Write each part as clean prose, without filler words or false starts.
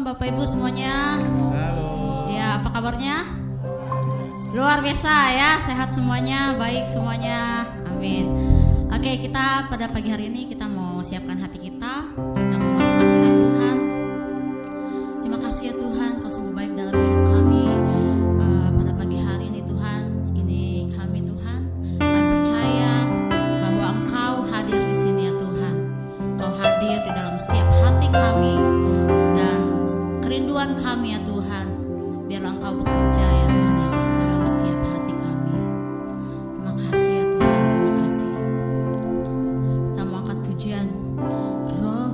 Bapak Ibu semuanya. Halo. Ya, apa kabarnya? Luar biasa ya, sehat semuanya, baik semuanya. Amin. Oke, kita pada pagi hari ini kita mau siapkan hati kita. Kita mau masuk hadirat Tuhan. Terima kasih ya Tuhan, Kau sungguh baik dalam hidup kami. Pada pagi hari ini Tuhan, ini kami Tuhan, kami percaya bahwa Engkau hadir di sini ya Tuhan. Engkau hadir di dalam setiap hati kami dan kerinduan kami ya Tuhan. Biarlah Engkau bekerja ya Tuhan Yesus di dalam setiap hati kami. Terima kasih ya Tuhan, terima kasih. Kita mau angkat pujian. Roh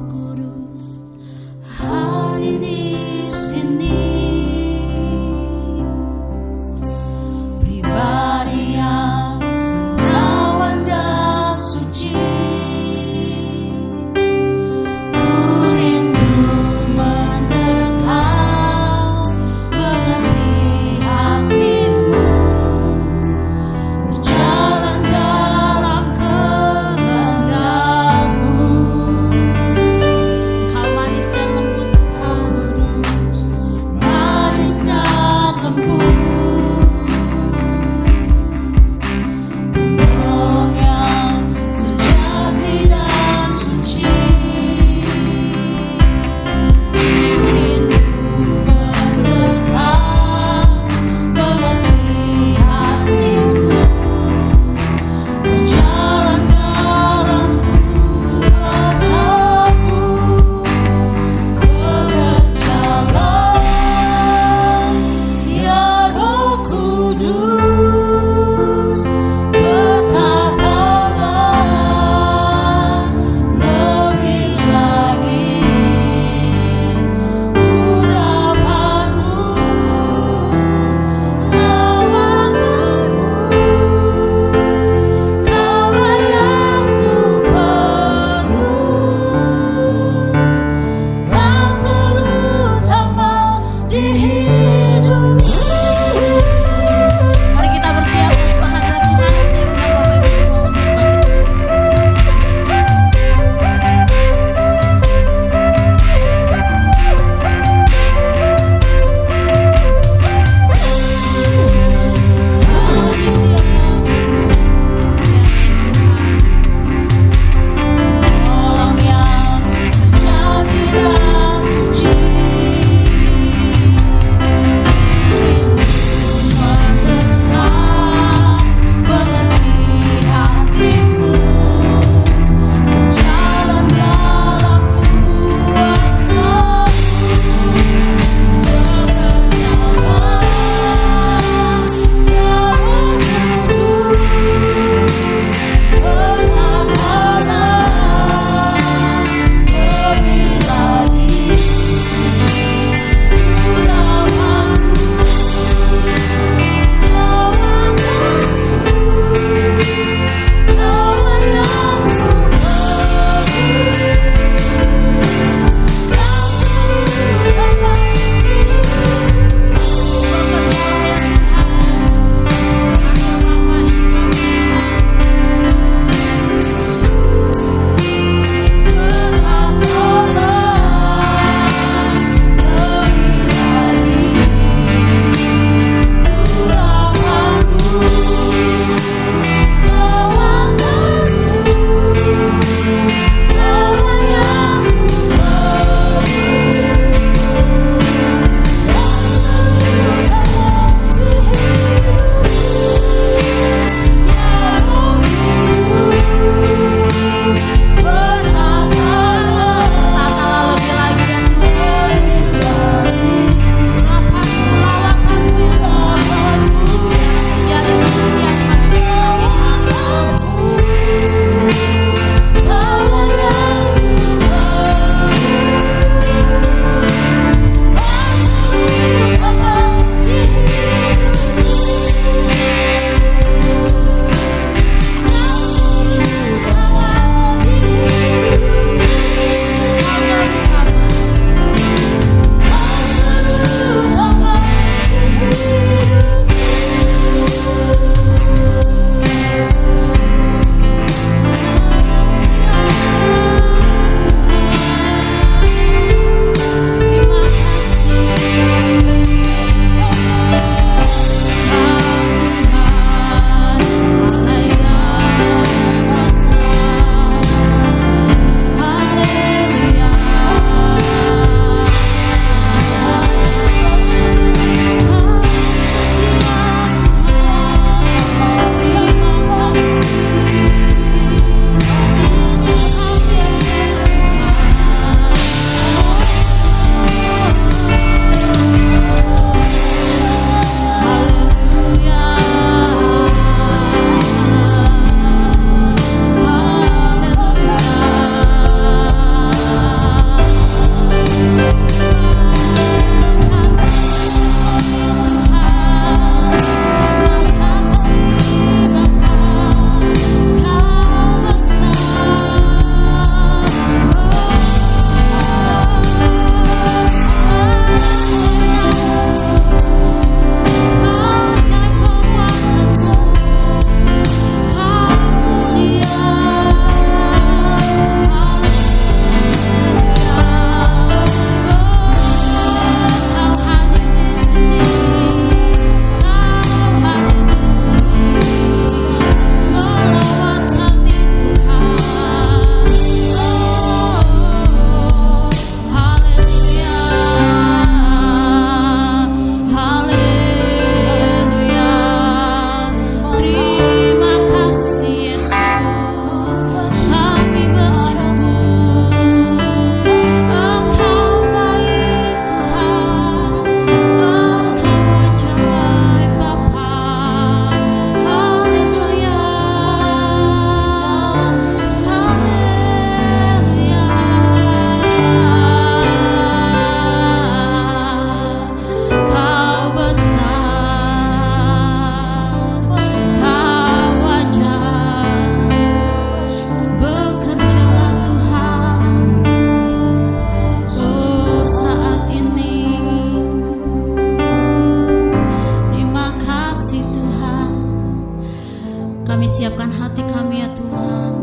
Kami siapkan hati kami ya Tuhan.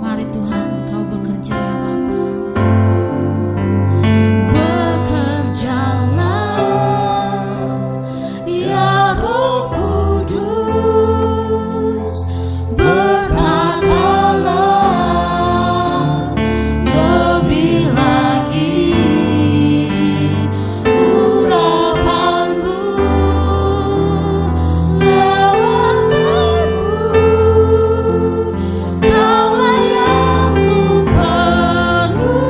Mari Tuhan Kau bekerja ya Bapa. Bekerjalah ya Roh Kudus, berkatalah lebih lagi urapanmu lewatanmu. Kaulah yang ku perlu,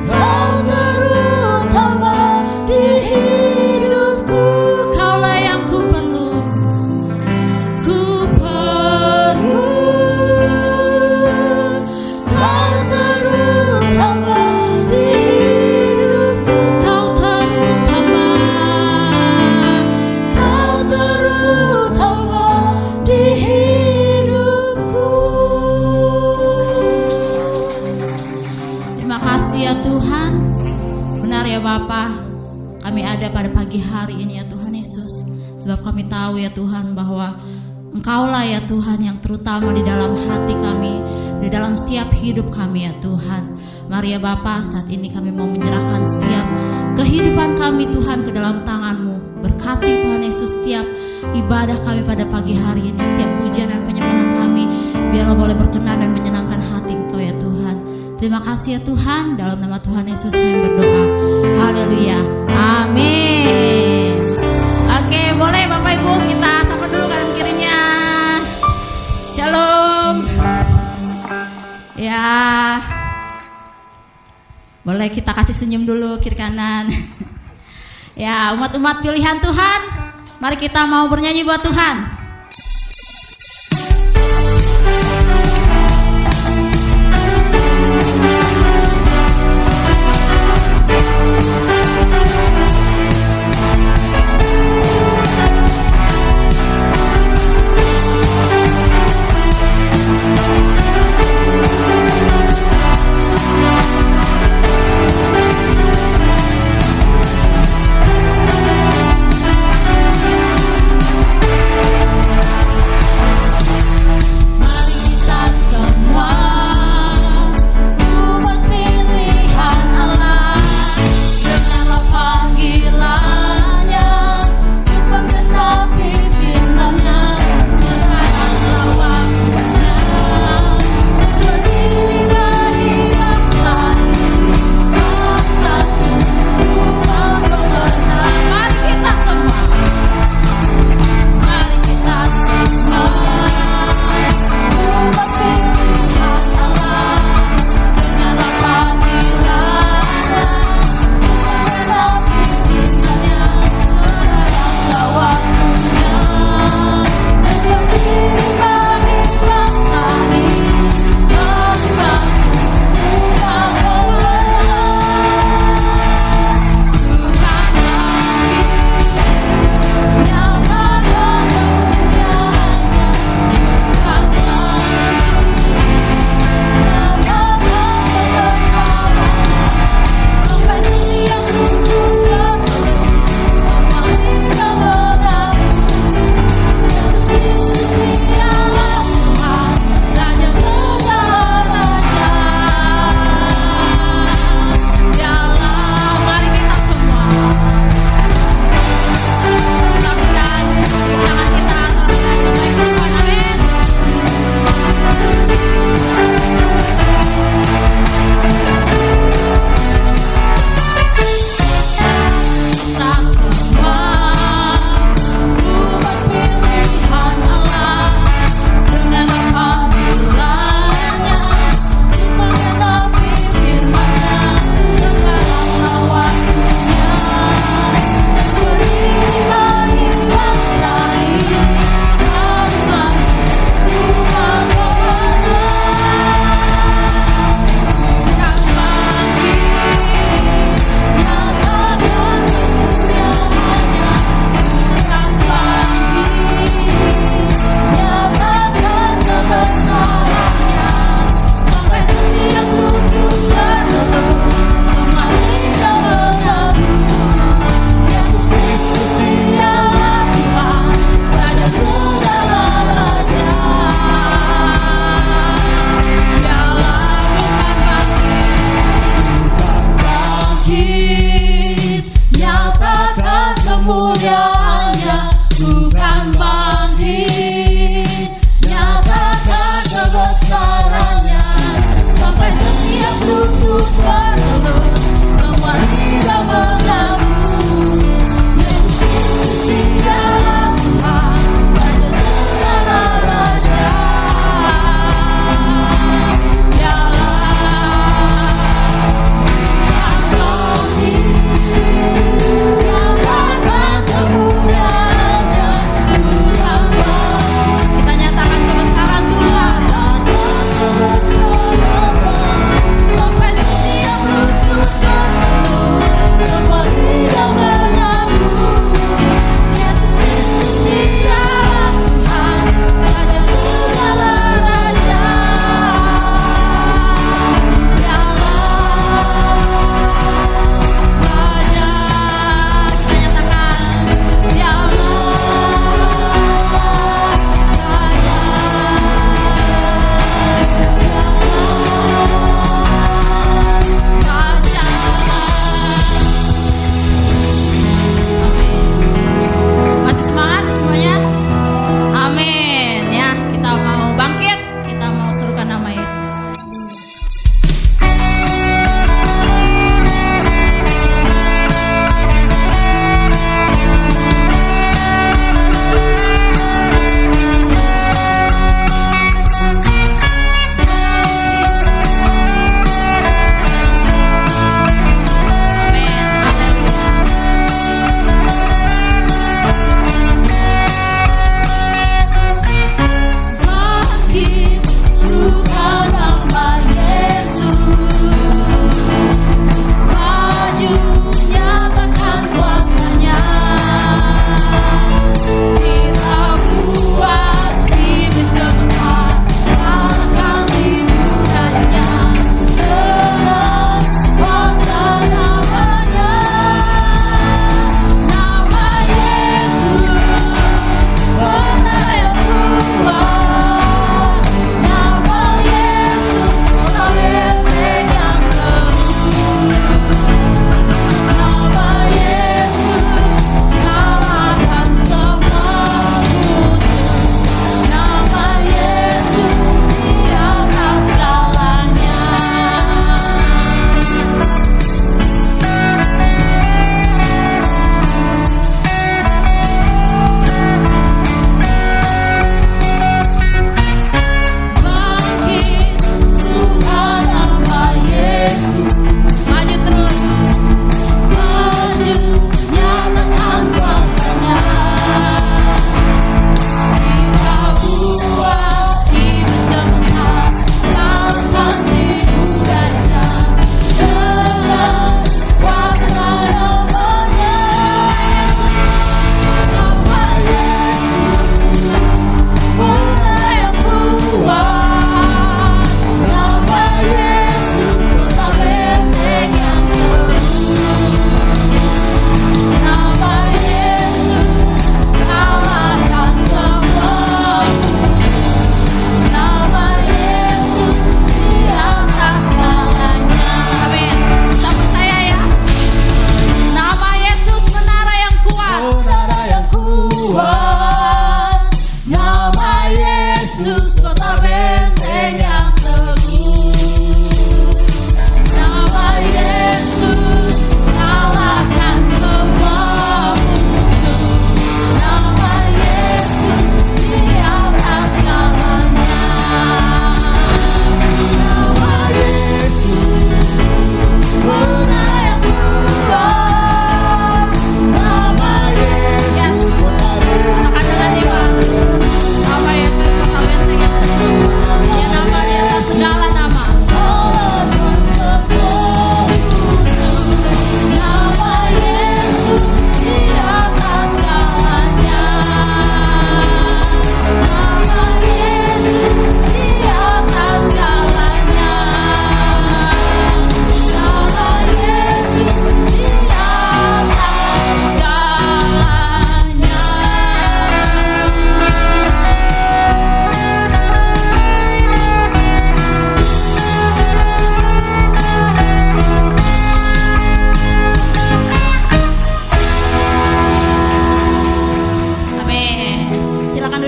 Kau terutama di hidupku. Kaulah yang ku perlu, ku perlu. Kau terutama di hidupku. Kau terutama, Kau terutama di hidupku. Terima kasih ya Tuhan. Benar ya Bapa, kami ada pada pagi hari ini ya Tuhan Yesus. Sebab kami tahu ya Tuhan bahwa Engkaulah ya Tuhan yang terutama di dalam hati kami, di dalam setiap hidup kami ya Tuhan. Mari ya Bapa, saat ini kami mau menyerahkan setiap kehidupan kami Tuhan ke dalam tangan-Mu. Berkati Tuhan Yesus setiap ibadah kami pada pagi hari ini, setiap pujian dan penyembahan kami, biarlah boleh berkenan dan menyenangkan hati Engkau ya Tuhan. Terima kasih ya Tuhan, dalam nama Tuhan Yesus kami berdoa. Haleluya, amin. Oke, boleh Bapak Ibu kita sapa dulu kanan kirinya. Shalom. Ya, boleh kita kasih senyum dulu kiri kanan. Ya, umat-umat pilihan Tuhan, mari kita mau bernyanyi buat Tuhan.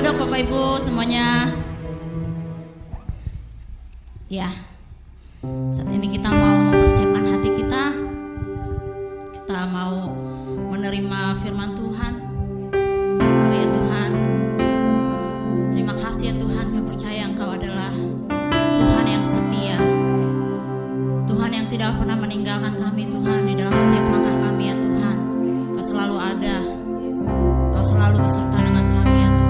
duduk Bapak Ibu semuanya. Ya, saat ini kita mau mempersiapkan hati kita. Kita mau menerima firman Tuhan. Mari ya Tuhan. Terima kasih ya Tuhan, kami percaya Engkau adalah Tuhan yang setia. Tuhan yang tidak pernah meninggalkan kami Tuhan di dalam setiap langkah kami ya Tuhan. Kau selalu ada. Kau selalu beserta dengan kami ya Tuhan.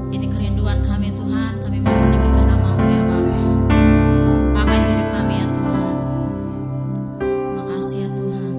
Ini kerinduan kami Tuhan. Kami mau meninggikan nama-Mu ya Bapa. Pakai hidup kami ya Tuhan. Makasih ya Tuhan.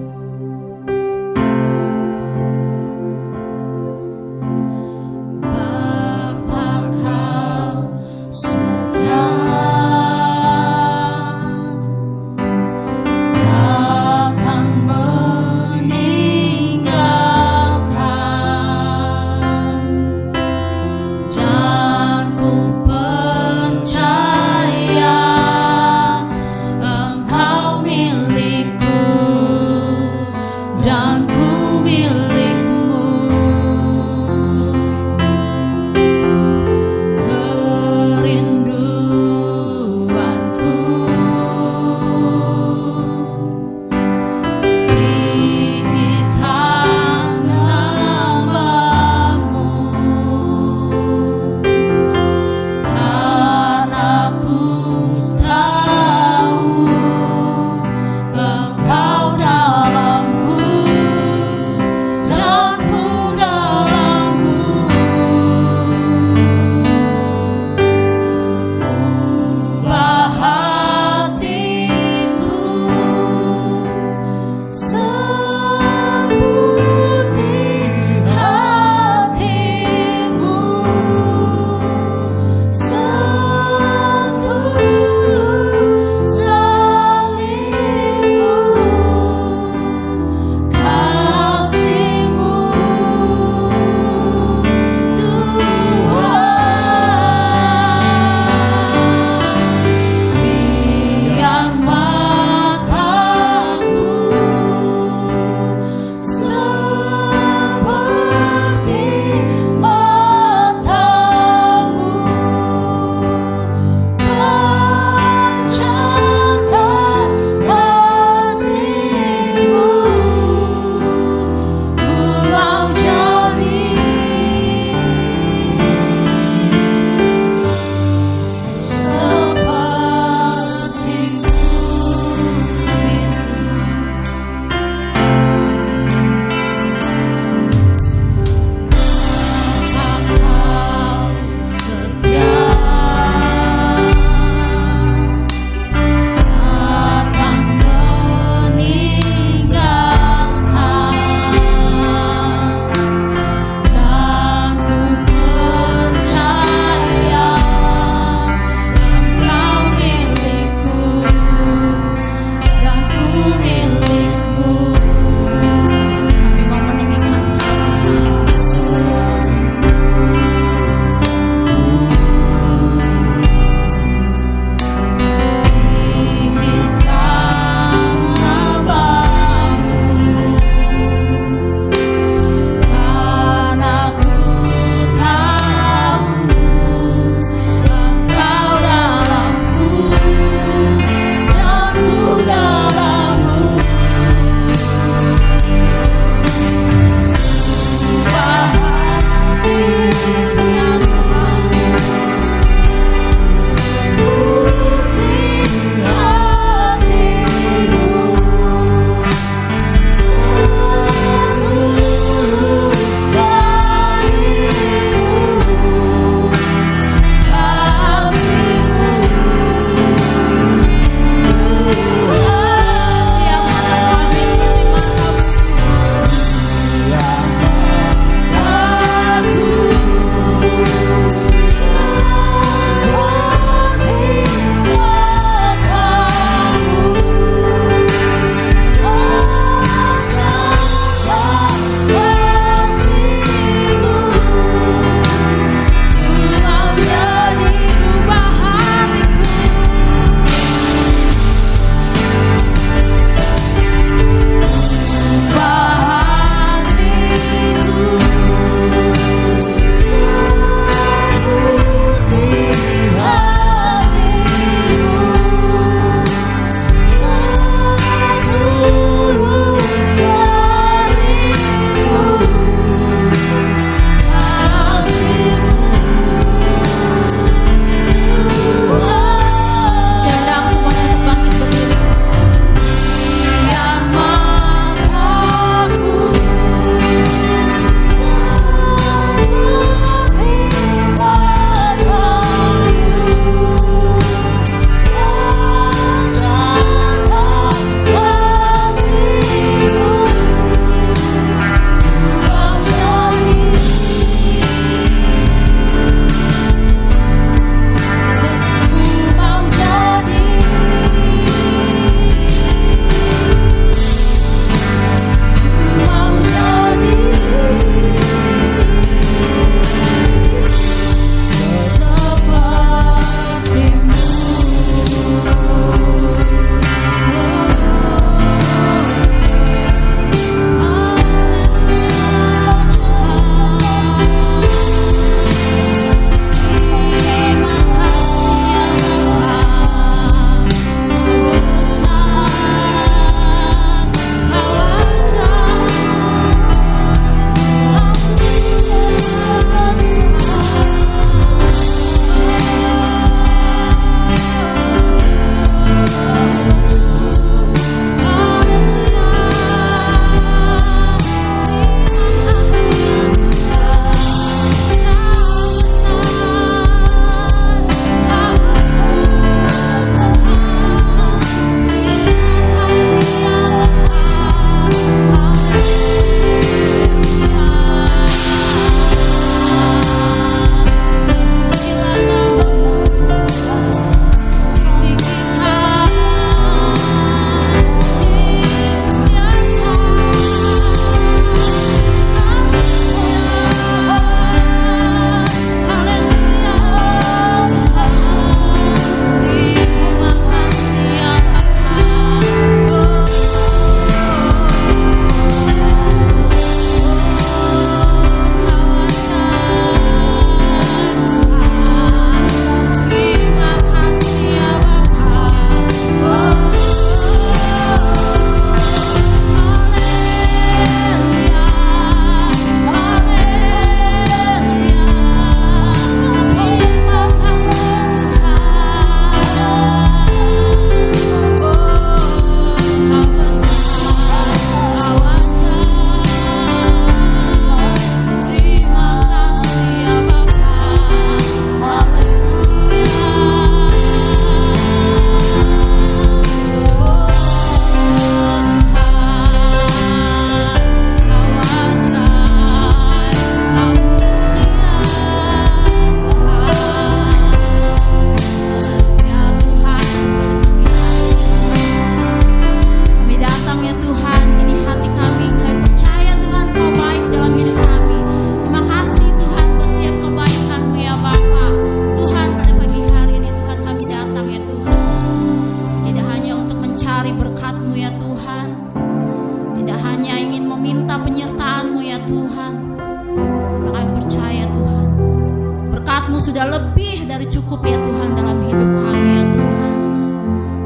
sudah lebih dari cukup ya Tuhan dalam hidup kami ya Tuhan.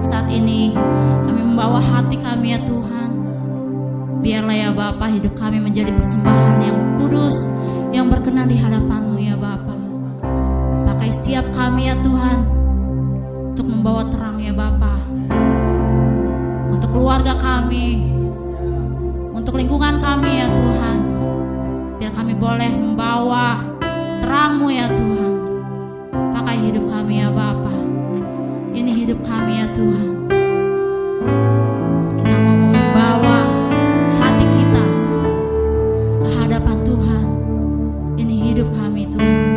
Saat ini kami membawa hati kami ya Tuhan. Biarlah ya Bapa hidup kami menjadi persembahan yang kudus, yang berkenan di hadapan-Mu ya Bapa. Pakai setiap kami ya Tuhan untuk membawa terang ya Bapa, untuk keluarga kami, untuk lingkungan kami ya Tuhan. Biar kami boleh membawa terang-Mu ya Tuhan. Pakai hidup kami ya Bapa. Ini hidup kami ya Tuhan. Kita mau membawa hati kita ke hadapan Tuhan. Ini hidup kami Tuhan.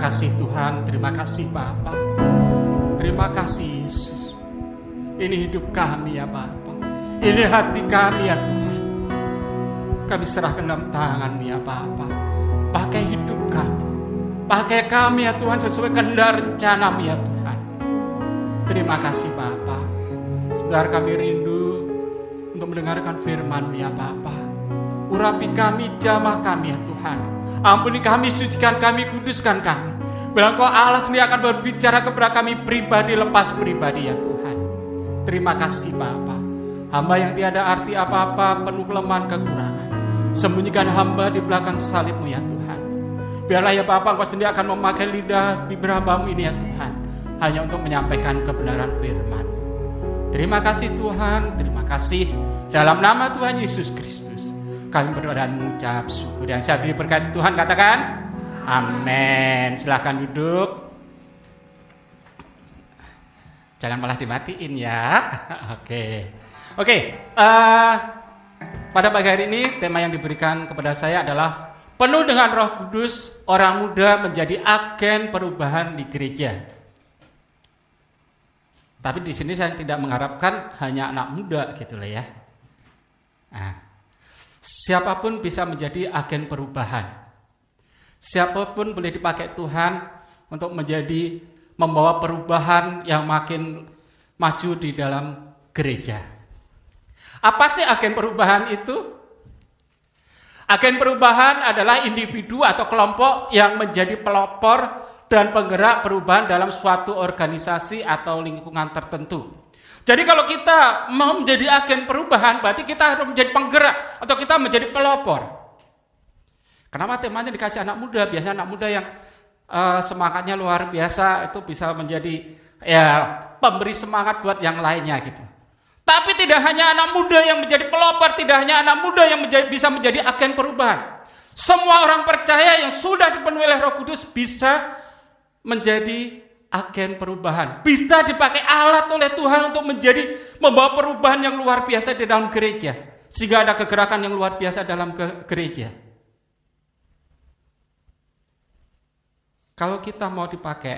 kasih Tuhan, terima kasih Bapa, terima kasih Yesus. Ini hidup kami ya Bapa, ini hati kami ya Tuhan. Kami serahkan dalam tangan-Mu ya Bapa. pakai hidup kami. Pakai kami ya Tuhan sesuai kehendak rencana-Mu ya Tuhan. Terima kasih Bapa. Saudara kami rindu untuk mendengarkan firman-Mu ya Bapa. Urapi kami, jamah kami ya Tuhan. Ampuni kami, sucikan kami, kuduskan kami. Bila Engkau Allah sendiri akan berbicara kepada kami pribadi lepas pribadi ya Tuhan. Terima kasih Bapa. Hamba yang tiada arti apa-apa, penuh kelemahan kekurangan. Sembunyikan hamba di belakang salib-Mu ya Tuhan. Biarlah ya Bapa, Engkau sendiri akan memakai lidah bibir hamba-Mu ini ya Tuhan, hanya untuk menyampaikan kebenaran firman. Terima kasih Tuhan, terima kasih. Dalam nama Tuhan Yesus Kristus kami berdoa dan mengucap syukur. Yang saya diberkati Tuhan katakan amin. Silakan duduk. Jangan malah dimatiin ya. Oke. Pada pagi hari ini tema yang diberikan kepada saya adalah penuh dengan Roh Kudus, orang muda menjadi agen perubahan di gereja. Tapi di sini saya tidak mengharapkan hanya anak muda gitu lah ya. Siapapun bisa menjadi agen perubahan. Siapapun boleh dipakai Tuhan untuk membawa perubahan yang makin maju di dalam gereja. Apa sih agen perubahan itu? Agen perubahan adalah individu atau kelompok yang menjadi pelopor dan penggerak perubahan dalam suatu organisasi atau lingkungan tertentu. Jadi kalau kita mau menjadi agen perubahan, berarti kita harus menjadi penggerak atau kita menjadi pelopor. Kenapa temanya dikasih anak muda? Biasanya anak muda yang semangatnya luar biasa itu bisa menjadi pemberi semangat buat yang lainnya gitu. Tapi tidak hanya anak muda yang menjadi pelopor, tidak hanya anak muda yang bisa menjadi agen perubahan. Semua orang percaya yang sudah dipenuhi oleh Roh Kudus bisa menjadi agen perubahan. Bisa dipakai alat oleh Tuhan untuk membawa perubahan yang luar biasa di dalam gereja. Sehingga ada kegerakan yang luar biasa dalam gereja. Kalau kita mau dipakai,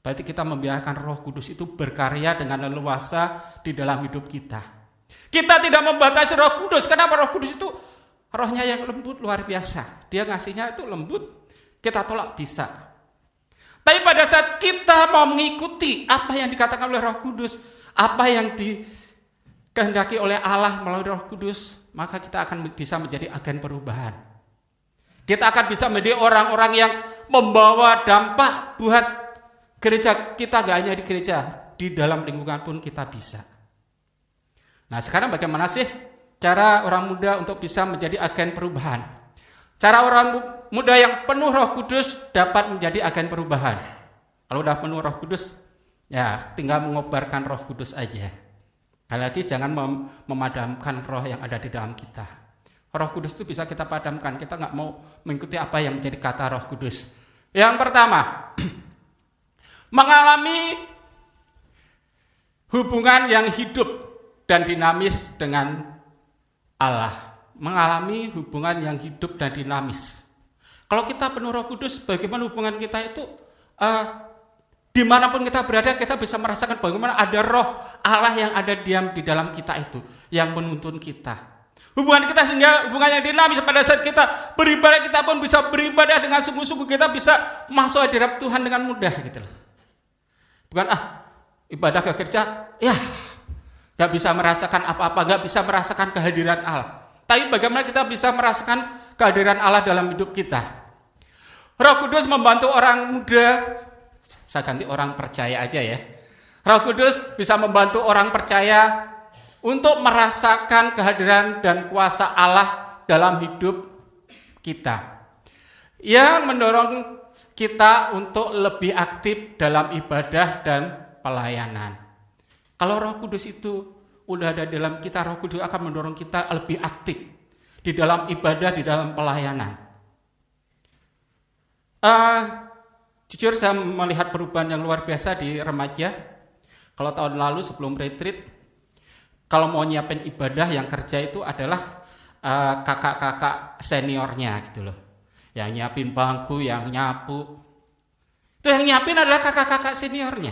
berarti kita membiarkan Roh Kudus itu berkarya dengan leluasa di dalam hidup kita. Kita tidak membatasi Roh Kudus. Kenapa? Roh Kudus itu rohnya yang lembut luar biasa. Dia ngasihnya itu lembut, kita tolak bisa. Tapi pada saat kita mau mengikuti apa yang dikatakan oleh Roh Kudus, apa yang dikehendaki oleh Allah melalui Roh Kudus, maka kita akan bisa menjadi agen perubahan. Kita akan bisa menjadi orang-orang yang membawa dampak buat gereja kita, gak hanya di gereja, di dalam lingkungan pun kita bisa. Nah sekarang bagaimana sih cara orang muda untuk bisa menjadi agen perubahan? Cara orang muda yang penuh Roh Kudus dapat menjadi agen perubahan. Kalau udah penuh Roh Kudus, ya tinggal mengobarkan Roh Kudus aja. Sekali lagi jangan memadamkan roh yang ada di dalam kita. Roh Kudus itu bisa kita padamkan. Kita nggak mau mengikuti apa yang menjadi kata Roh Kudus. Yang pertama, mengalami hubungan yang hidup dan dinamis dengan Allah. Mengalami hubungan yang hidup dan dinamis. Kalau kita penuh Roh Kudus, bagaimana hubungan kita itu dimanapun kita berada, kita bisa merasakan bagaimana ada Roh Allah yang ada diam di dalam kita itu, yang menuntun kita. Hubungan kita sehingga hubungan yang dinamis. Pada saat kita beribadah, kita pun bisa beribadah dengan sungguh-sungguh. Kita bisa masuk hadirat Tuhan dengan mudah gitu loh. Bukan ibadah ke gereja, gak bisa merasakan apa-apa, gak bisa merasakan kehadiran Allah. Tapi bagaimana kita bisa merasakan kehadiran Allah dalam hidup kita? Roh Kudus membantu orang muda, saya ganti orang percaya aja ya. Roh Kudus bisa membantu orang percaya untuk merasakan kehadiran dan kuasa Allah dalam hidup kita. Yang mendorong kita untuk lebih aktif dalam ibadah dan pelayanan. Kalau Roh Kudus itu udah ada dalam kita, Roh Kudus akan mendorong kita lebih aktif di dalam ibadah, di dalam pelayanan. Jujur saya melihat perubahan yang luar biasa di remaja. Kalau tahun lalu sebelum retreat, kalau mau nyiapin ibadah, yang kerja itu adalah kakak-kakak seniornya gitu loh. Yang nyiapin bangku, yang nyapu. Itu yang nyiapin adalah kakak-kakak seniornya.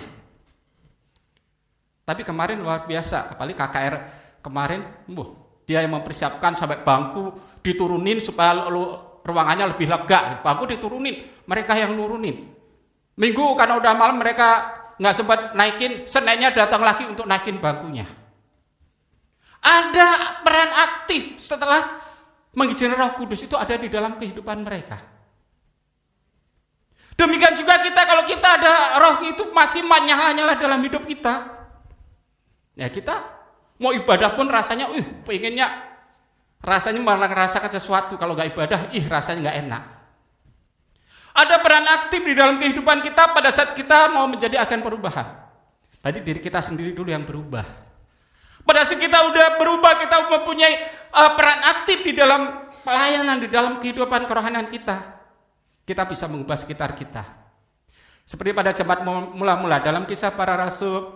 Tapi kemarin luar biasa, apalagi KKR kemarin, dia yang mempersiapkan sampai bangku diturunin supaya ruangannya lebih lega. Bangku diturunin, mereka yang nurunin. Minggu karena udah malam mereka nggak sempat naikin, Seninnya datang lagi untuk naikin bangkunya. Ada peran aktif setelah mengizinkan Roh Kudus itu ada di dalam kehidupan mereka. Demikian juga kita, kalau kita ada roh itu masih menyala-nyala dalam hidup kita, ya kita mau ibadah pun rasanya, pengennya rasanya malah merasakan sesuatu. Kalau nggak ibadah, rasanya nggak enak. Ada peran aktif di dalam kehidupan kita pada saat kita mau menjadi agen perubahan. Berarti diri kita sendiri dulu yang berubah. Pada saat kita udah berubah, kita mempunyai peran aktif di dalam pelayanan, di dalam kehidupan kerohanian kita. Kita bisa mengubah sekitar kita. Seperti pada jemaat mula-mula dalam Kisah Para Rasul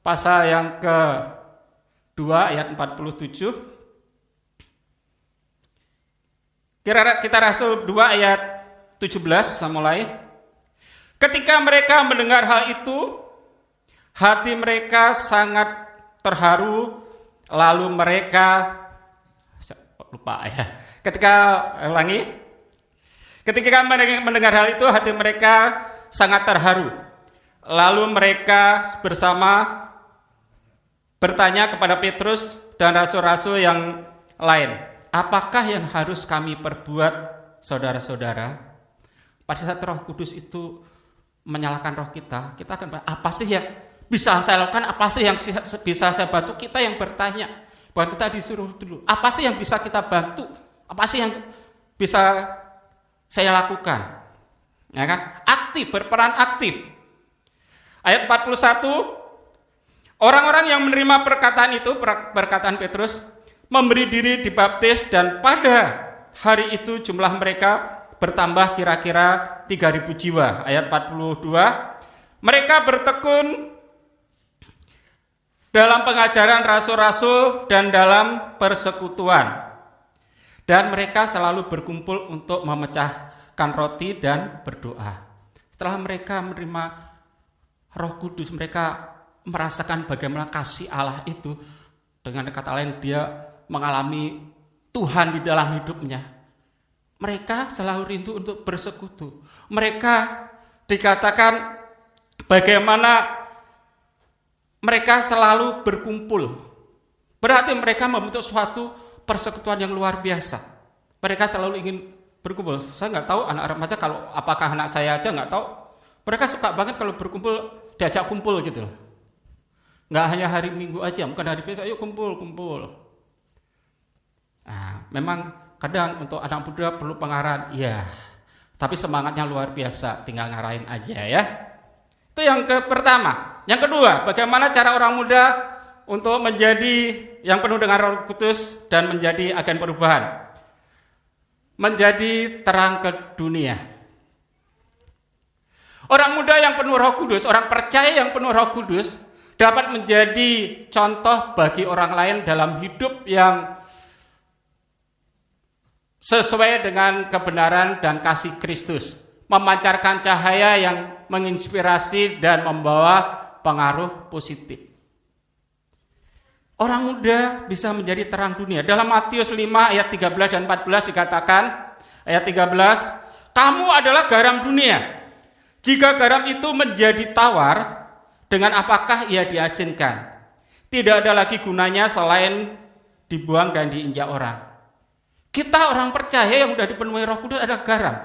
pasal yang ke-2 ayat 47. Kita Rasul 2 ayat 17 mulai. Ketika mereka mendengar hal itu, hati mereka sangat terharu, lalu mereka Ketika mereka mendengar hal itu, hati mereka sangat terharu. Lalu mereka bersama bertanya kepada Petrus dan rasul-rasul yang lain, apakah yang harus kami perbuat, saudara-saudara? Pada saat Roh Kudus itu menyalakan roh kita akan, apa sih yang bisa saya lakukan, apa sih yang bisa saya bantu? Kita yang bertanya, bukan kita disuruh dulu. Apa sih yang bisa kita bantu? Apa sih yang bisa saya lakukan? Ya kan? Aktif, berperan aktif. Ayat 41, orang-orang yang menerima perkataan itu, perkataan Petrus, memberi diri dibaptis, dan pada hari itu jumlah mereka bertambah kira-kira 3.000 jiwa. Ayat 42, mereka bertekun dalam pengajaran rasul-rasul dan dalam persekutuan. Dan mereka selalu berkumpul untuk memecahkan roti dan berdoa. Setelah mereka menerima Roh Kudus, mereka merasakan bagaimana kasih Allah itu. Dengan kata lain, dia mengalami Tuhan di dalam hidupnya. Mereka selalu rindu untuk bersekutu. Mereka dikatakan bagaimana mereka selalu berkumpul. Berarti mereka membentuk suatu persekutuan yang luar biasa. Mereka selalu ingin berkumpul. Saya nggak tahu anak remaja, kalau apakah anak saya aja nggak tahu. Mereka suka banget kalau berkumpul, diajak kumpul gitu. Nggak hanya hari Minggu aja, bukan hari biasa, ayo kumpul. Nah, memang kadang untuk anak muda perlu pengarahan, ya. Tapi semangatnya luar biasa, tinggal ngarahin aja ya. Itu yang pertama. Yang kedua, bagaimana cara orang muda untuk menjadi yang penuh dengan Roh Kudus dan menjadi agen perubahan. Menjadi terang ke dunia. Orang muda yang penuh Roh Kudus, orang percaya yang penuh Roh Kudus dapat menjadi contoh bagi orang lain dalam hidup yang sesuai dengan kebenaran dan kasih Kristus. Memancarkan cahaya yang menginspirasi dan membawa pengaruh positif. Orang muda bisa menjadi terang dunia. Dalam Matius 5 ayat 13 dan 14 dikatakan, ayat 13, kamu adalah garam dunia. Jika garam itu menjadi tawar, dengan apakah ia diasinkan? Tidak ada lagi gunanya selain dibuang dan diinjak orang. Kita orang percaya yang sudah dipenuhi Roh Kudus adalah garam.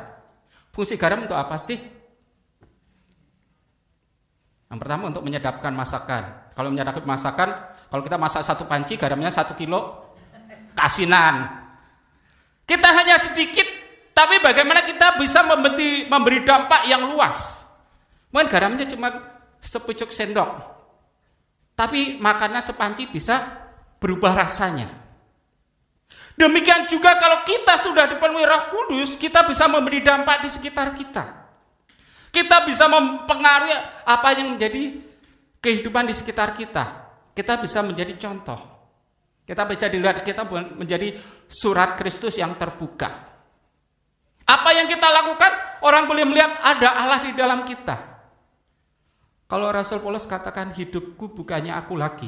Fungsi garam untuk apa sih? Yang pertama untuk menyedapkan masakan. Kalau menyedapkan masakan, kalau kita masak 1 panci, garamnya 1 kilo, kasinan. Kita hanya sedikit, tapi bagaimana kita bisa memberi dampak yang luas. Mungkin garamnya cuma sepucuk sendok, tapi makanan sepanci bisa berubah rasanya. Demikian juga kalau kita sudah dipenuhi Roh Kudus, kita bisa memberi dampak di sekitar kita. Kita bisa mempengaruhi apa yang menjadi kehidupan di sekitar kita. Kita bisa menjadi contoh. Kita bisa dilihat, kita menjadi surat Kristus yang terbuka. Apa yang kita lakukan, orang boleh melihat ada Allah di dalam kita. Kalau Rasul Paulus katakan, hidupku bukannya aku lagi,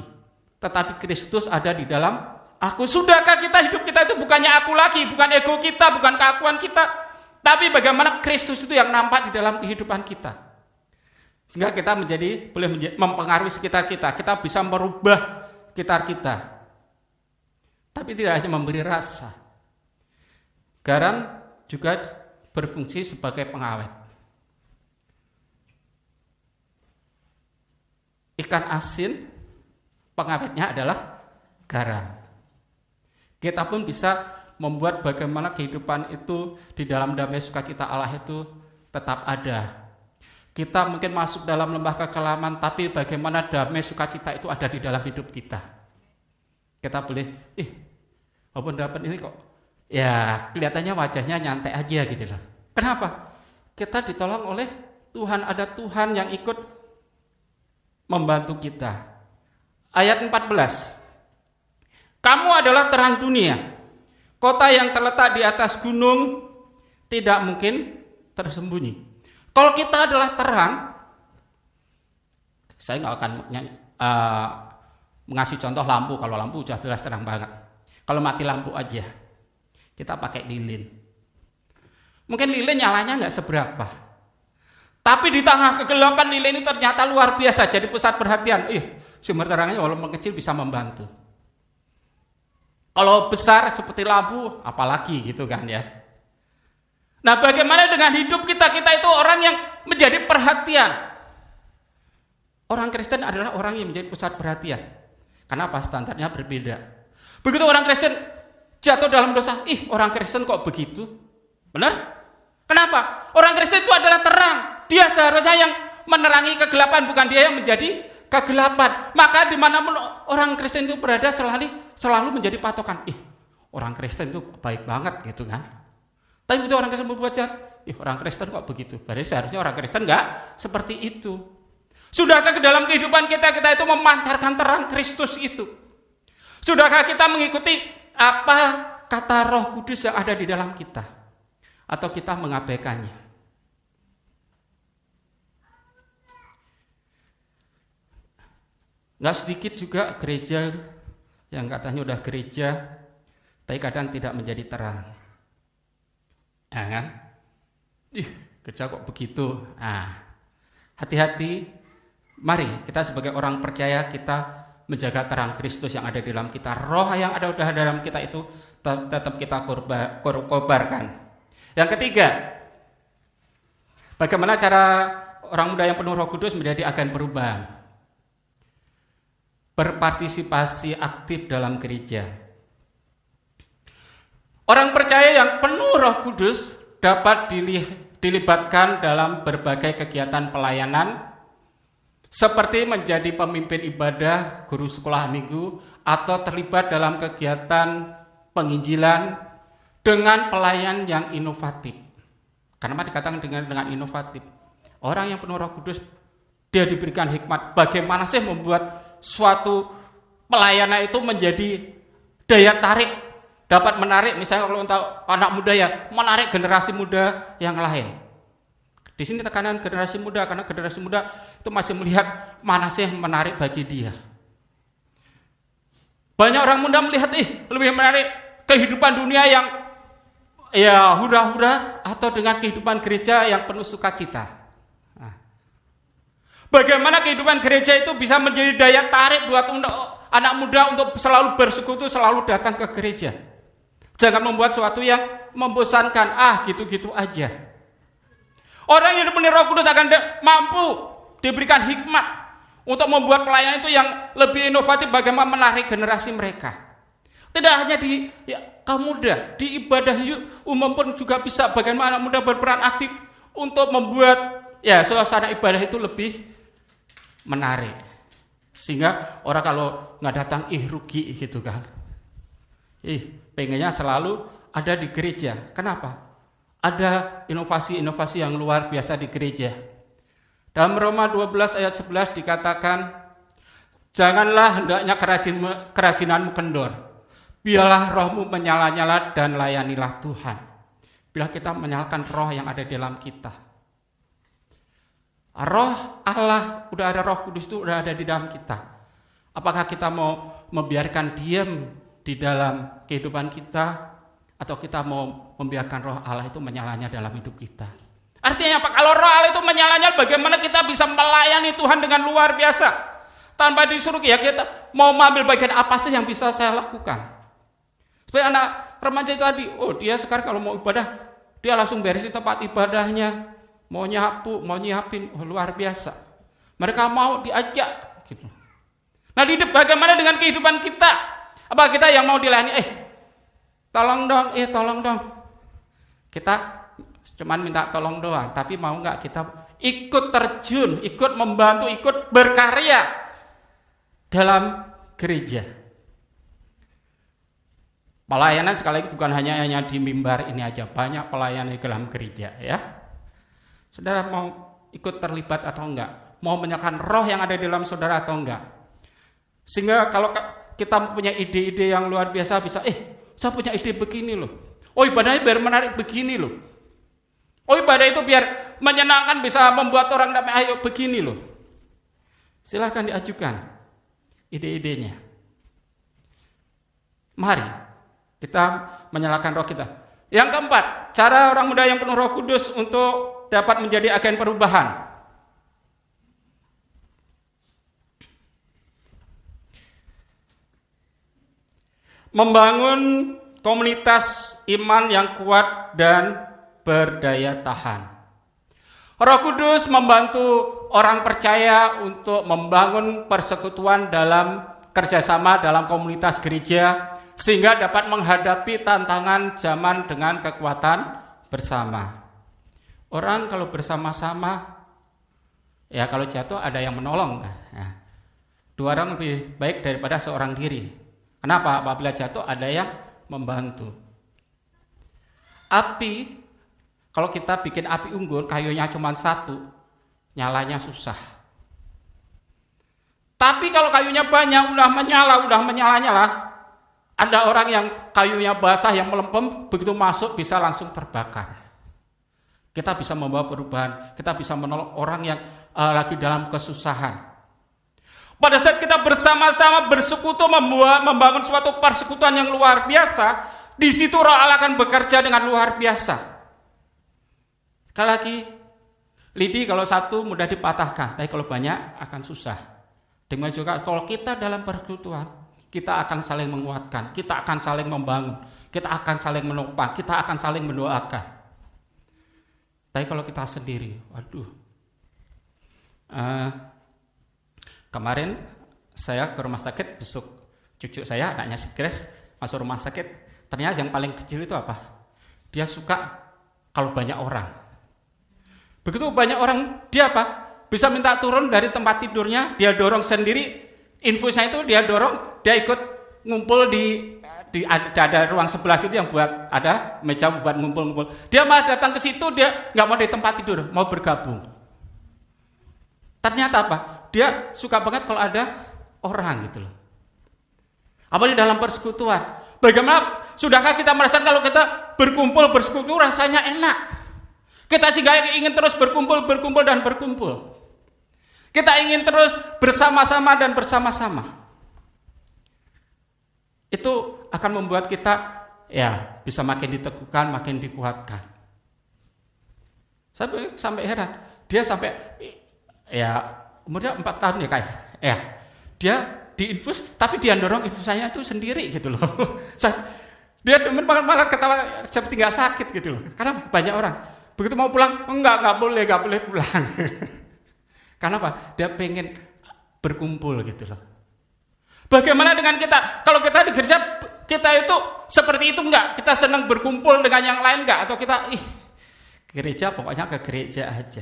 tetapi Kristus ada di dalam Sudahkah hidup kita itu bukannya aku lagi, bukan ego kita, bukan keakuan kita, tapi bagaimana Kristus itu yang nampak di dalam kehidupan kita. Sehingga kita boleh mempengaruhi sekitar kita. Kita bisa merubah sekitar kita. Tapi tidak hanya memberi rasa. Garam juga berfungsi sebagai pengawet. Ikan asin, pengawetnya adalah garam. Kita pun bisa membuat bagaimana kehidupan itu di dalam damai sukacita Allah itu tetap ada. Kita mungkin masuk dalam lembah kekelaman, tapi bagaimana damai sukacita itu ada di dalam hidup kita. Kita boleh, walaupun dapat ini kok, ya kelihatannya wajahnya nyantai aja gitu loh. Kenapa? Kita ditolong oleh Tuhan, ada Tuhan yang ikut membantu kita. Ayat 14. Kamu adalah terang dunia. Kota yang terletak di atas gunung tidak mungkin tersembunyi. Kalau kita adalah terang, saya nggak akan mengasih contoh lampu. Kalau lampu sudah jelas terang banget. Kalau mati lampu aja, kita pakai lilin. Mungkin lilin nyalanya nggak seberapa. Tapi di tengah kegelapan lilin itu ternyata luar biasa, jadi pusat perhatian. Sumber terangnya walaupun kecil bisa membantu. Kalau besar seperti lampu, apalagi gitu kan ya. Nah, bagaimana dengan hidup kita? Kita itu orang yang menjadi perhatian. Orang Kristen adalah orang yang menjadi pusat perhatian. Kenapa? Standarnya berbeda. Begitu orang Kristen jatuh dalam dosa, orang Kristen kok begitu? Benar? Kenapa? Orang Kristen itu adalah terang. Dia seharusnya yang menerangi kegelapan, bukan dia yang menjadi kegelapan. Maka dimanapun orang Kristen itu berada selalu menjadi patokan. Orang Kristen itu baik banget gitu kan. Tapi begitu orang Kristen berbuat jahat, orang Kristen kok begitu. Berarti seharusnya orang Kristen enggak seperti itu. Sudahkah ke dalam kehidupan kita itu memancarkan terang Kristus itu? Sudahkah kita mengikuti apa kata Roh Kudus yang ada di dalam kita? Atau kita mengabaikannya? Nggak sedikit juga gereja yang katanya udah gereja, tapi kadang tidak menjadi terang. Ya kan? Gereja kok begitu? Hati-hati. Mari kita sebagai orang percaya kita menjaga terang Kristus yang ada di dalam kita. Roh yang ada di dalam kita itu tetap kita kobarkan. Yang ketiga, bagaimana cara orang muda yang penuh Roh Kudus menjadi agen perubahan? Berpartisipasi aktif dalam gereja. Orang percaya yang penuh Roh Kudus dapat dilibatkan dalam berbagai kegiatan pelayanan seperti menjadi pemimpin ibadah, guru sekolah minggu, atau terlibat dalam kegiatan penginjilan dengan pelayan yang inovatif. Kenapa dikatakan dengan inovatif? Orang yang penuh Roh Kudus, dia diberikan hikmat bagaimana sih membuat suatu pelayanan itu menjadi daya tarik, dapat menarik, misalnya kalau untuk anak muda ya, menarik generasi muda yang lain. Di sini tekanan generasi muda, karena generasi muda itu masih melihat mana sih yang menarik bagi dia. Banyak orang muda melihat lebih menarik kehidupan dunia yang ya hura-hura atau dengan kehidupan gereja yang penuh sukacita. Bagaimana kehidupan gereja itu bisa menjadi daya tarik buat anak muda untuk selalu bersekutu, selalu datang ke gereja. Jangan membuat sesuatu yang membosankan, gitu-gitu aja. Orang yang penuh Roh Kudus akan mampu diberikan hikmat untuk membuat pelayanan itu yang lebih inovatif, bagaimana menarik generasi mereka. Tidak hanya di kaum muda, di ibadah umum pun juga bisa bagaimana anak muda berperan aktif untuk membuat suasana ibadah itu lebih menarik, sehingga orang kalau nggak datang rugi gitu kan. Pengennya selalu ada di gereja. Kenapa? Ada inovasi-inovasi yang luar biasa di gereja. Dalam Roma 12 ayat 11 dikatakan, janganlah hendaknya kerajinanmu kendor, biarlah rohmu menyala-nyala dan layanilah Tuhan. Bila kita menyalakan roh yang ada di dalam kita, Roh Allah, udah ada Roh Kudus itu udah ada di dalam kita. Apakah kita mau membiarkan diam di dalam kehidupan kita, atau kita mau membiarkan roh Allah itu menyalanya dalam hidup kita. Artinya apa? Kalau roh Allah itu menyalanya, bagaimana kita bisa melayani Tuhan dengan luar biasa tanpa disuruh? Ya kita mau mengambil bagian apa sih yang bisa saya lakukan? Seperti anak remaja itu tadi, dia sekarang kalau mau ibadah, dia langsung beresin tempat ibadahnya, mau nyapu, mau nyiapin, luar biasa. Mereka mau diajak gitu. Nah, bagaimana dengan kehidupan kita? Apa kita yang mau dilayani? Tolong dong. Kita cuman minta tolong doang, tapi mau nggak kita ikut terjun, ikut membantu, ikut berkarya dalam gereja? Pelayanan sekali lagi bukan hanya di mimbar ini aja, banyak pelayanan di dalam gereja ya. Saudara mau ikut terlibat atau enggak? Mau menyalakan roh yang ada di dalam saudara atau enggak? Sehingga kalau kita punya ide-ide yang luar biasa, bisa saya punya ide begini loh. Ibadahnya biar menarik begini loh. Ibadah itu biar menyenangkan, bisa membuat orang damai, ayo begini loh. Silahkan diajukan ide-idenya. Mari kita menyalakan roh kita. Yang keempat, cara orang muda yang penuh Roh Kudus untuk dapat menjadi agen perubahan. Membangun komunitas iman yang kuat dan berdaya tahan. Roh Kudus membantu orang percaya untuk membangun persekutuan dalam kerjasama dalam komunitas gereja, sehingga dapat menghadapi tantangan zaman dengan kekuatan bersama. Orang kalau bersama-sama, ya kalau jatuh ada yang menolong. Nah, 2 orang lebih baik daripada seorang diri. Kenapa? Apabila jatuh ada yang membantu. Api, kalau kita bikin api unggun, kayunya cuma 1, nyalanya susah. Tapi kalau kayunya banyak, udah menyala-nyala, ada orang yang kayunya basah, yang melempem, begitu masuk bisa langsung terbakar. Kita bisa membawa perubahan, kita bisa menolong orang yang lagi dalam kesusahan. Pada saat kita bersama-sama bersekutu membangun suatu persekutuan yang luar biasa, di situ Roh Allah akan bekerja dengan luar biasa. Sekali lagi, lidi kalau 1 mudah dipatahkan, tapi kalau banyak akan susah. Demikian juga kalau kita dalam persekutuan, kita akan saling menguatkan, kita akan saling membangun, kita akan saling menopang, kita akan saling mendoakan. Tapi kalau kita sendiri, kemarin saya ke rumah sakit, besok cucu saya, anaknya si Grace, masuk rumah sakit. Ternyata yang paling kecil itu apa? Dia suka kalau banyak orang. Begitu banyak orang, dia apa? Bisa minta turun dari tempat tidurnya, dia dorong sendiri, infusnya itu dia dorong, dia ikut ngumpul di ada ruang sebelah gitu yang buat ada meja buat ngumpul-ngumpul. Dia malah datang ke situ, dia nggak mau di tempat tidur, mau bergabung. Ternyata apa? Dia suka banget kalau ada orang gitu loh. Apalagi dalam persekutuan. Bagaimana, sudahkah kita merasakan kalau kita berkumpul bersekutu rasanya enak? Kita sih ingin terus berkumpul dan berkumpul. Kita ingin terus bersama-sama dan bersama-sama. Itu akan membuat kita bisa makin diteguhkan, makin dikuatkan. Saya sampai heran. Dia sampai umurnya 4 tahun dia diinfus, tapi dia dorong infusannya itu sendiri gitu loh. Dia malah ketawa seperti nggak sakit gitu loh, karena banyak orang. Begitu mau pulang, nggak boleh pulang. Karena apa? Dia pengen berkumpul gitu loh. Bagaimana dengan kita? Kalau kita di gereja, kita itu seperti itu enggak? Kita senang berkumpul dengan yang lain enggak? Atau kita gereja pokoknya ke gereja aja.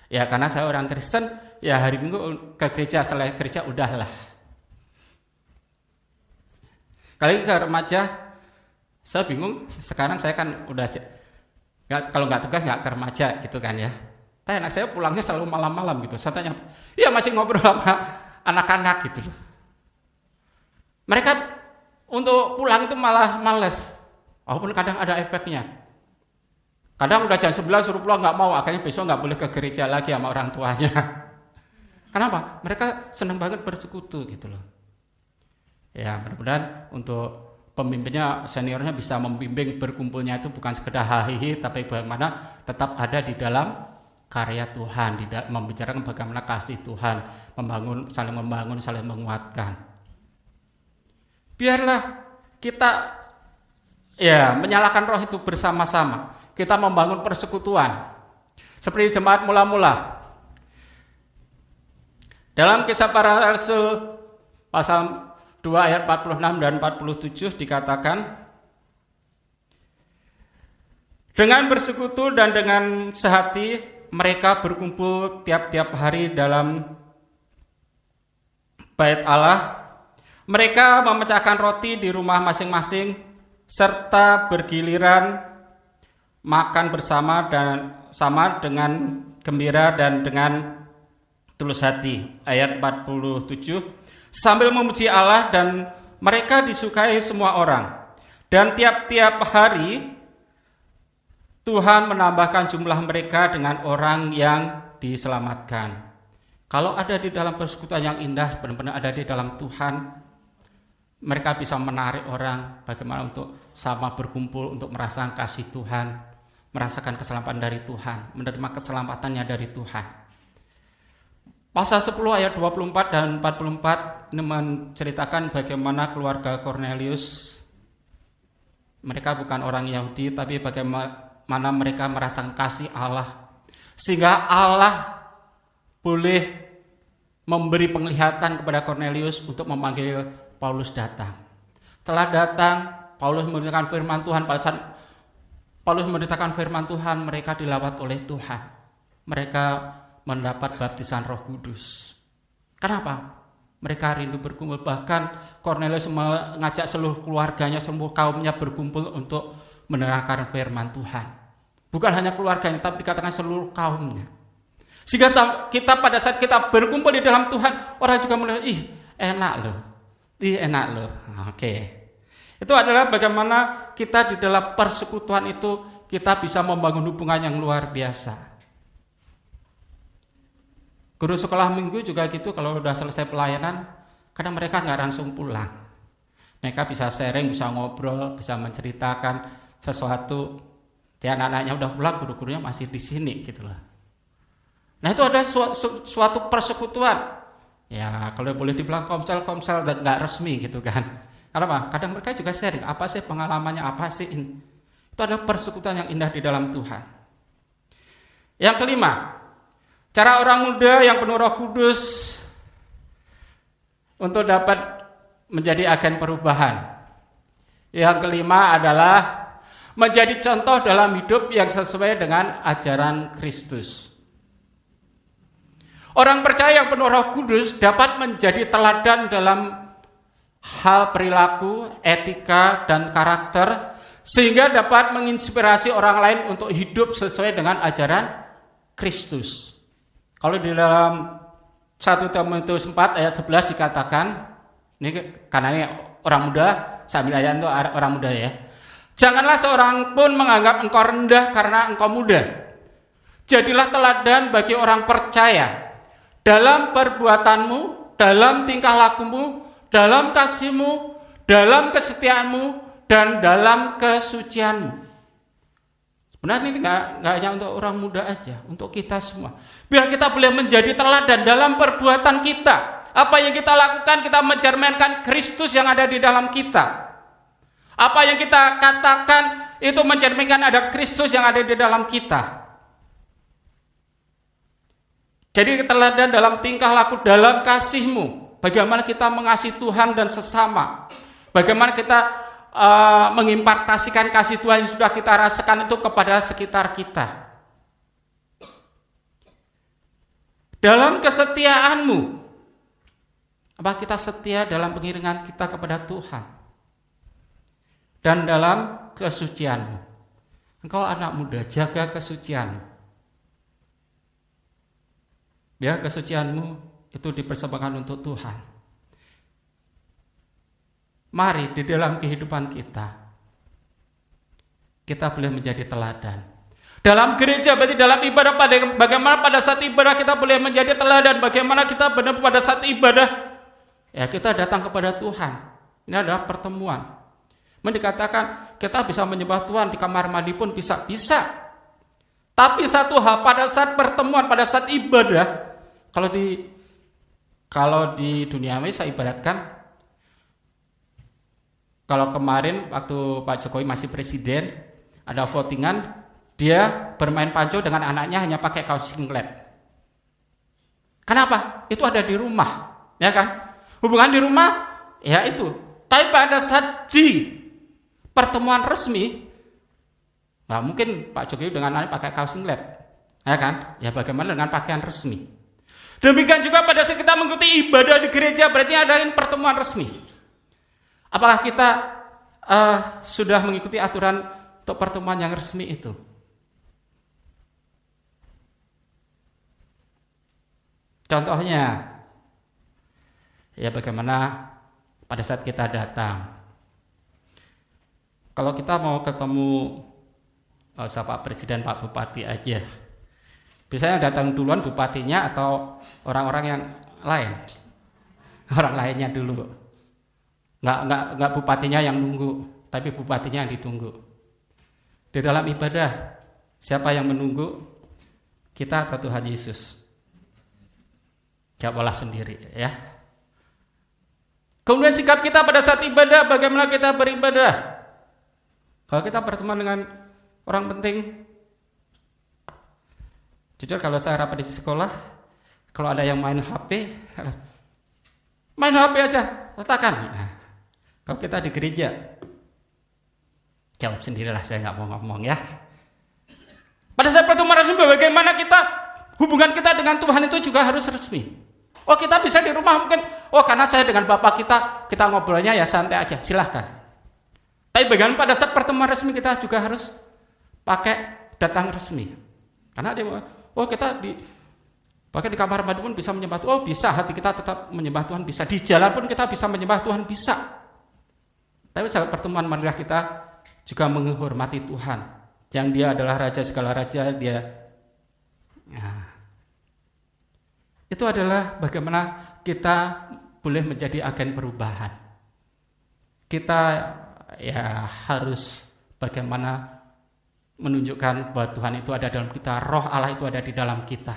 Ya karena saya orang Kristen, ya hari Minggu ke gereja, setelah gereja udahlah. Kali ke remaja, saya bingung. Sekarang saya kan udah kalau nggak tugas nggak ke remaja gitu kan ya. Tapi anak saya pulangnya selalu malam-malam gitu. Saya tanya, masih ngobrol sama anak-anak gitu loh. Mereka untuk pulang itu malah males. Walaupun kadang ada efeknya. Kadang udah jam 11 suruh pulang nggak mau, akhirnya besok nggak boleh ke gereja lagi sama orang tuanya. Kenapa? Mereka senang banget bersekutu gitu loh. Ya mudah-mudahan untuk pemimpinnya, seniornya bisa membimbing berkumpulnya itu bukan sekedar hahihi, tapi bagaimana tetap ada di dalam karya Tuhan, membicarakan bagaimana kasih Tuhan, saling membangun, saling menguatkan. Biarlah kita menyalakan roh itu bersama-sama. Kita membangun persekutuan. Seperti jemaat mula-mula. Dalam Kisah Para Rasul pasal 2 ayat 46 dan 47 dikatakan, dengan bersekutu dan dengan sehati mereka berkumpul tiap-tiap hari dalam bait Allah. Mereka memecahkan roti di rumah masing-masing serta bergiliran makan bersama dengan gembira dan dengan tulus hati. Ayat 47, sambil memuji Allah, dan mereka disukai semua orang. Dan tiap-tiap hari Tuhan menambahkan jumlah mereka dengan orang yang diselamatkan. Kalau ada di dalam persekutuan yang indah, benar-benar ada di dalam Tuhan, mereka bisa menarik orang bagaimana untuk sama berkumpul untuk merasakan kasih Tuhan, merasakan keselamatan dari Tuhan, menerima keselamatannya dari Tuhan. Pasal 10 ayat 24 dan 44 ini menceritakan bagaimana keluarga Cornelius, mereka bukan orang Yahudi, tapi bagaimana mereka merasakan kasih Allah, sehingga Allah boleh memberi penglihatan kepada Cornelius untuk memanggil Paulus datang. Setelah datang, Paulus memberitakan firman Tuhan. Pada saat Paulus memberitakan firman Tuhan, mereka dilawat oleh Tuhan. Mereka mendapat baptisan Roh Kudus. Kenapa? Mereka rindu berkumpul. Bahkan Cornelius mengajak seluruh keluarganya, seluruh kaumnya berkumpul untuk menerangkan firman Tuhan. Bukan hanya keluarganya, tapi dikatakan seluruh kaumnya. Sehingga kita pada saat kita berkumpul di dalam Tuhan, orang juga melihat, enak loh. Oke. Itu adalah bagaimana kita di dalam persekutuan itu kita bisa membangun hubungan yang luar biasa. Guru sekolah minggu juga gitu, kalau udah selesai pelayanan, kadang mereka nggak langsung pulang. Mereka bisa sharing, bisa ngobrol, bisa menceritakan sesuatu. Ya, anak-anaknya udah pulang, guru-gurunya masih di sini gitu loh. Nah, itu ada suatu persekutuan. Ya, kalau boleh dibilang komsel nggak resmi gitu kan. Kenapa? Kadang mereka juga sharing, apa sih pengalamannya, apa sih ini. Itu adalah persekutuan yang indah di dalam Tuhan. Yang kelima, cara orang muda yang penuh Roh Kudus untuk dapat menjadi agen perubahan. Yang kelima adalah menjadi contoh dalam hidup yang sesuai dengan ajaran Kristus. Orang percaya yang penuh Roh Kudus dapat menjadi teladan dalam hal perilaku, etika, dan karakter, sehingga dapat menginspirasi orang lain untuk hidup sesuai dengan ajaran Kristus. Kalau di dalam 1 Timotius 4 ayat 11 dikatakan, ini karena ini orang muda, sambil ayat itu orang muda ya. Janganlah seorang pun menganggap engkau rendah karena engkau muda. Jadilah teladan bagi orang percaya dalam perbuatanmu, dalam tingkah lakumu, dalam kasihmu, dalam kesetiaanmu, dan dalam kesucianmu. Sebenarnya ini nggak hanya untuk orang muda aja, untuk kita semua. Biar kita boleh menjadi teladan dalam perbuatan kita. Apa yang kita lakukan, kita mencerminkan Kristus yang ada di dalam kita. Apa yang kita katakan, itu mencerminkan ada Kristus yang ada di dalam kita. Jadi teladan dalam tingkah laku, dalam kasihmu. Bagaimana kita mengasihi Tuhan dan sesama. Bagaimana kita mengimpartasikan kasih Tuhan yang sudah kita rasakan itu kepada sekitar kita. Dalam kesetiaanmu. Apa kita setia dalam pengiringan kita kepada Tuhan. Dan dalam kesucianmu. Engkau anak muda, jaga kesucianmu. Biar kesucianmu itu dipersembahkan untuk Tuhan. Mari di dalam kehidupan kita boleh menjadi teladan. Dalam gereja, berarti dalam ibadah, bagaimana pada saat ibadah kita boleh menjadi teladan. Bagaimana kita benar pada saat ibadah, ya kita datang kepada Tuhan. Ini adalah pertemuan. Dikatakan kita bisa menyembah Tuhan di kamar mandi pun bisa. Tapi satu hal, pada saat pertemuan, pada saat ibadah, kalau di duniawi saya ibaratkan, kalau kemarin waktu Pak Jokowi masih presiden, ada votingan, dia bermain panco dengan anaknya hanya pakai kaos singlet. Kenapa? Itu ada di rumah, ya kan? Hubungan di rumah, ya itu. Tapi pada saat di pertemuan resmi, nggak mungkin Pak Jokowi dengan anaknya pakai kaos singlet, ya kan? Ya bagaimana dengan pakaian resmi? Demikian juga pada saat kita mengikuti ibadah di gereja, berarti ada pertemuan resmi. Apakah kita sudah mengikuti aturan untuk pertemuan yang resmi itu? Contohnya, ya bagaimana pada saat kita datang. Kalau kita mau ketemu Pak Presiden, Pak Bupati aja, biasanya datang duluan bupatinya atau orang-orang yang lain, orang lainnya dulu. Nggak bupatinya yang nunggu, tapi bupatinya yang ditunggu. Di dalam ibadah, siapa yang menunggu? Kita atau Tuhan Yesus? Jawablah sendiri, ya. Kemudian sikap kita pada saat ibadah, bagaimana kita beribadah? Kalau kita berteman dengan orang penting, jujur kalau saya rapat di sekolah, kalau ada yang main HP aja, letakkan. Nah, kalau kita di gereja, jawab sendirilah, saya nggak mau ngomong ya. Pada saat pertemuan resmi, bagaimana hubungan kita dengan Tuhan itu juga harus resmi. Oh, kita bisa di rumah mungkin, karena saya dengan Bapak kita ngobrolnya ya santai aja, silahkan. Tapi bagaimana pada saat pertemuan resmi kita juga harus pakai datang resmi. Karena kita bahkan di kamar mandi pun bisa menyembah Tuhan. Bisa, hati kita tetap menyembah Tuhan, bisa. Di jalan pun kita bisa menyembah Tuhan, bisa. Tapi saat pertemuan marilah kita juga menghormati Tuhan. Yang Dia adalah Raja segala raja, Dia. Nah, itu adalah bagaimana kita boleh menjadi agen perubahan. Kita ya harus bagaimana menunjukkan bahwa Tuhan itu ada dalam kita, roh Allah itu ada di dalam kita.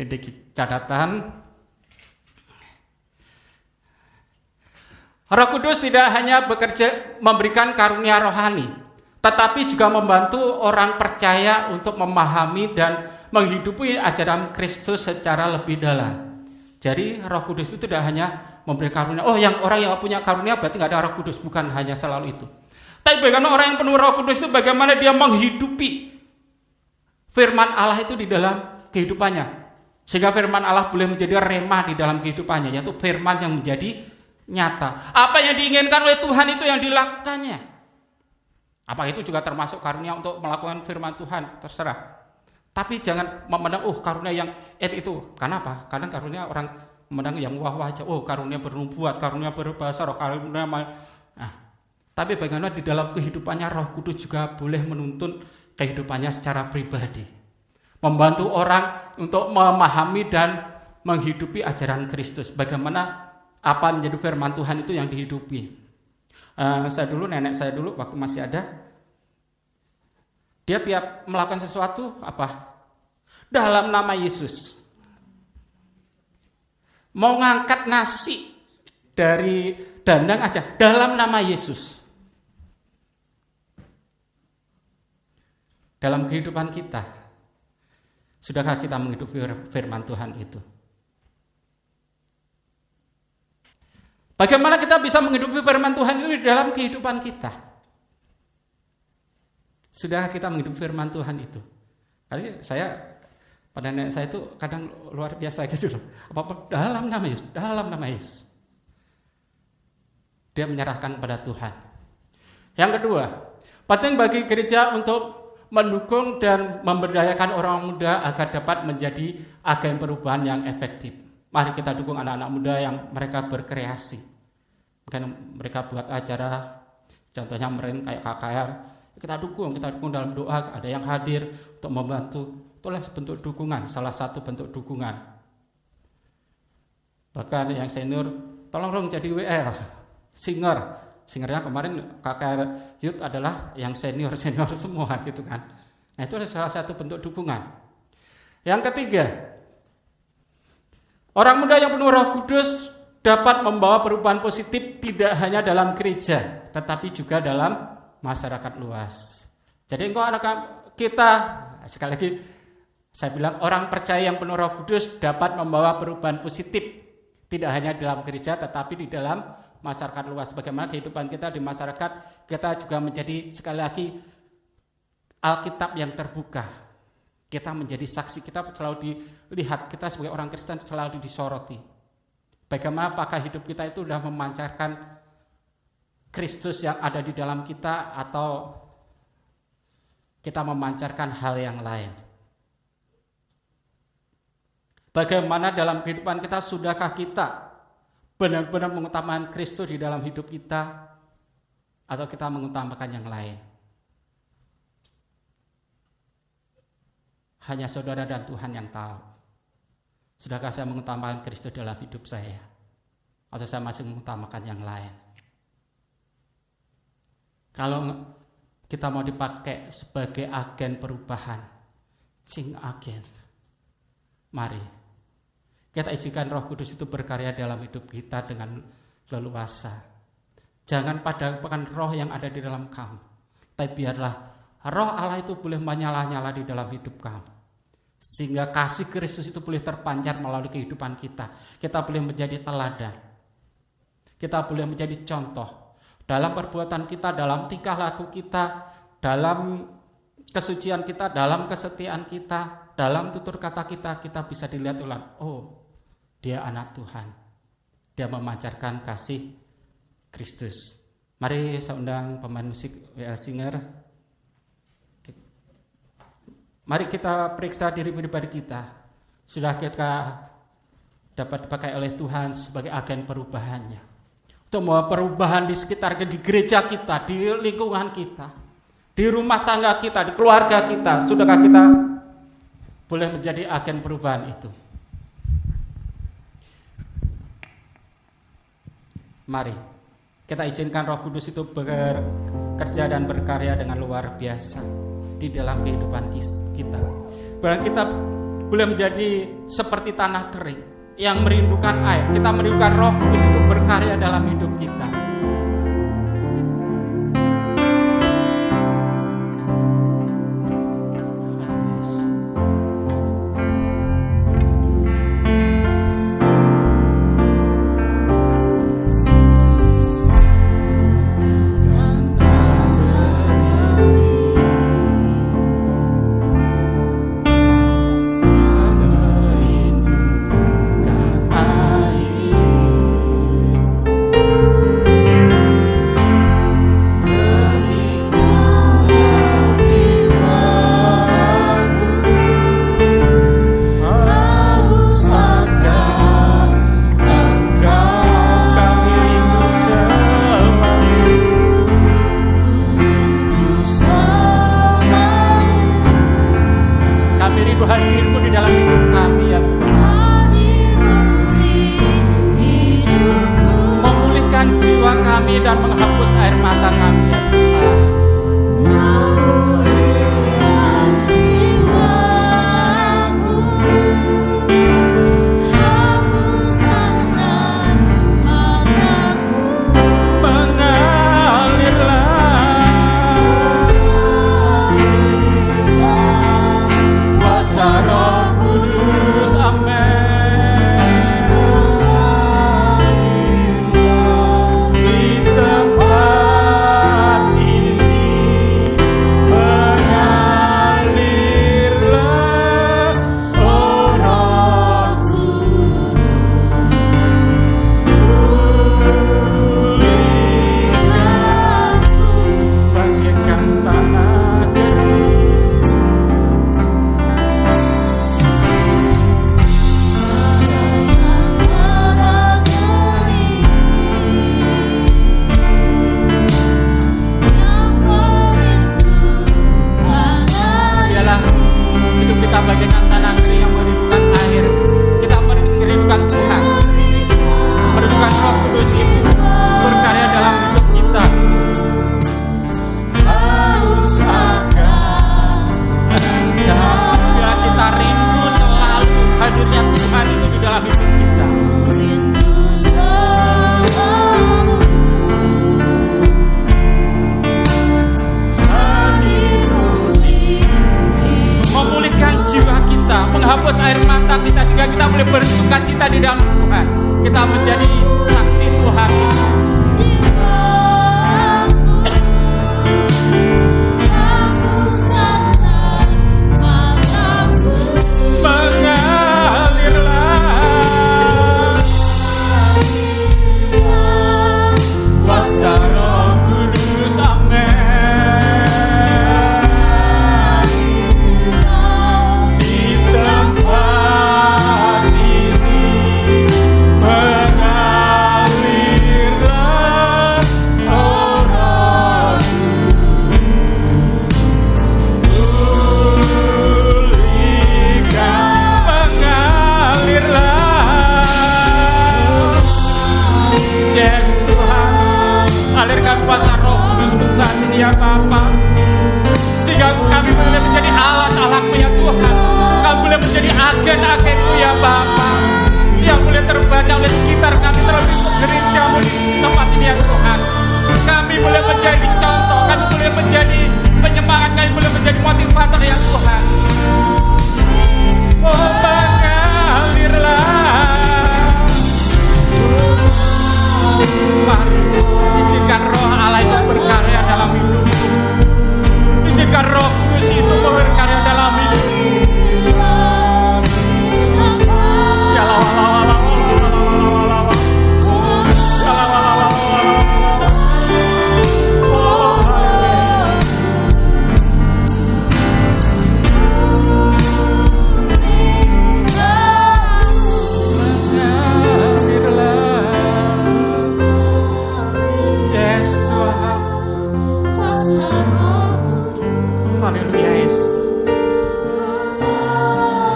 Jadi catatan, Roh Kudus tidak hanya bekerja memberikan karunia rohani, tetapi juga membantu orang percaya untuk memahami dan menghidupi ajaran Kristus secara lebih dalam. Jadi Roh Kudus itu tidak hanya memberi karunia. Yang orang yang punya karunia berarti nggak ada Roh Kudus, bukan hanya selalu itu. Tapi bagaimana orang yang penuh Roh Kudus itu bagaimana dia menghidupi firman Allah itu di dalam kehidupannya, sehingga firman Allah boleh menjadi rema di dalam kehidupannya, yaitu firman yang menjadi nyata. Apa yang diinginkan oleh Tuhan itu yang dilakukannya. Apa itu juga termasuk karunia untuk melakukan firman Tuhan, terserah. Tapi jangan memandang karunia yang itu. Karena apa? Karena karunia orang memandang yang wah-wah aja. Karunia bernubuat, karunia berbahasa roh, karunia tapi bagaimana di dalam kehidupannya Roh Kudus juga boleh menuntun kehidupannya secara pribadi. Membantu orang untuk memahami dan menghidupi ajaran Kristus. Bagaimana apa menjadi firman Tuhan itu yang dihidupi. Nenek saya dulu waktu masih ada, dia tiap melakukan sesuatu dalam nama Yesus. Mau ngangkat nasi dari dandang aja dalam nama Yesus. Dalam kehidupan kita, sudahkah kita menghidupi firman Tuhan itu? Bagaimana kita bisa menghidupi firman Tuhan itu di dalam kehidupan kita? Sudahkah kita menghidupi firman Tuhan itu? Kali saya pada nenek saya itu kadang luar biasa gitu loh. Apa dalam nama Yesus, dalam nama Yesus. Dia menyerahkan pada Tuhan. Yang kedua, penting bagi gereja untuk mendukung dan memberdayakan orang muda agar dapat menjadi agen perubahan yang efektif. Mari kita dukung anak-anak muda yang mereka berkreasi. Mungkin mereka buat acara, contohnya mereka kayak KKR, kita dukung dalam doa, ada yang hadir untuk membantu. Itulah bentuk dukungan, salah satu bentuk dukungan. Bahkan yang senior, tolong dong jadi WL, singer, singernya kemarin KKR Youth adalah yang senior semua gitu kan. Nah itu adalah salah satu bentuk dukungan. Yang ketiga, orang muda yang penuh Roh Kudus dapat membawa perubahan positif tidak hanya dalam gereja, tetapi juga dalam masyarakat luas. Jadi kita, sekali lagi saya bilang, orang percaya yang penuh Roh Kudus dapat membawa perubahan positif tidak hanya dalam gereja tetapi di dalam masyarakat luas. Bagaimana kehidupan kita di masyarakat, kita juga menjadi, sekali lagi, Alkitab yang terbuka. Kita menjadi saksi, kita selalu dilihat, kita sebagai orang Kristen selalu disoroti. Bagaimana apakah hidup kita itu sudah memancarkan Kristus yang ada di dalam kita, atau kita memancarkan hal yang lain. Bagaimana dalam kehidupan kita, sudahkah kita benar-benar mengutamakan Kristus di dalam hidup kita, atau kita mengutamakan yang lain? Hanya saudara dan Tuhan yang tahu. Sudahkah saya mengutamakan Kristus dalam hidup saya, atau saya masih mengutamakan yang lain? Kalau kita mau dipakai sebagai agen perubahan, change agent, mari kita izinkan Roh Kudus itu berkarya dalam hidup kita dengan leluasa. Jangan padamkan roh yang ada di dalam kamu, tapi biarlah Roh Allah itu boleh menyala-nyala di dalam hidup kamu, sehingga kasih Kristus itu boleh terpancar melalui kehidupan kita. Kita boleh menjadi teladan, kita boleh menjadi contoh dalam perbuatan kita, dalam tingkah laku kita, dalam kesucian kita, dalam kesetiaan kita, dalam tutur kata kita. Kita bisa dilihat ulang, oh dia anak Tuhan, dia memancarkan kasih Kristus. Mari saya undang pemain musik WL Singer. Mari kita periksa diri pribadi kita. Sudah kita dapat dipakai oleh Tuhan sebagai agen perubahannya, untuk membawa perubahan di sekitar, di gereja kita, di lingkungan kita, di rumah tangga kita, di keluarga kita. Sudahkah kita boleh menjadi agen perubahan itu? Mari kita izinkan Roh Kudus itu bekerja dan berkarya dengan luar biasa di dalam kehidupan kita. Bahkan kita boleh menjadi seperti tanah kering yang merindukan air. Kita merindukan Roh Kudus itu berkarya dalam hidup kita. Dan menghapus air mata kami, ya Tuhan. menghapus air mata kita sehingga kita boleh bersuka cita di dalam Tuhan. Kita menjadi saksi Tuhan. Ya Bapa, sehingga kami boleh menjadi alat-alat-Mu ya Tuhan. Kami boleh menjadi agen-agen-Mu ya Bapa, yang boleh terbaca oleh sekitar kami, terlebih gereja-Mu di tempat ini ya Tuhan. Kami boleh menjadi contoh, kami boleh menjadi penyemangat, kami boleh menjadi motivator ya Tuhan. Oh, mengalirlah. Mari izinkan Roh Allah itu berkarya dalam hidupku. Izinkan Roh Kudus itu berkarya dalam hidupku. Ya la la la la la la.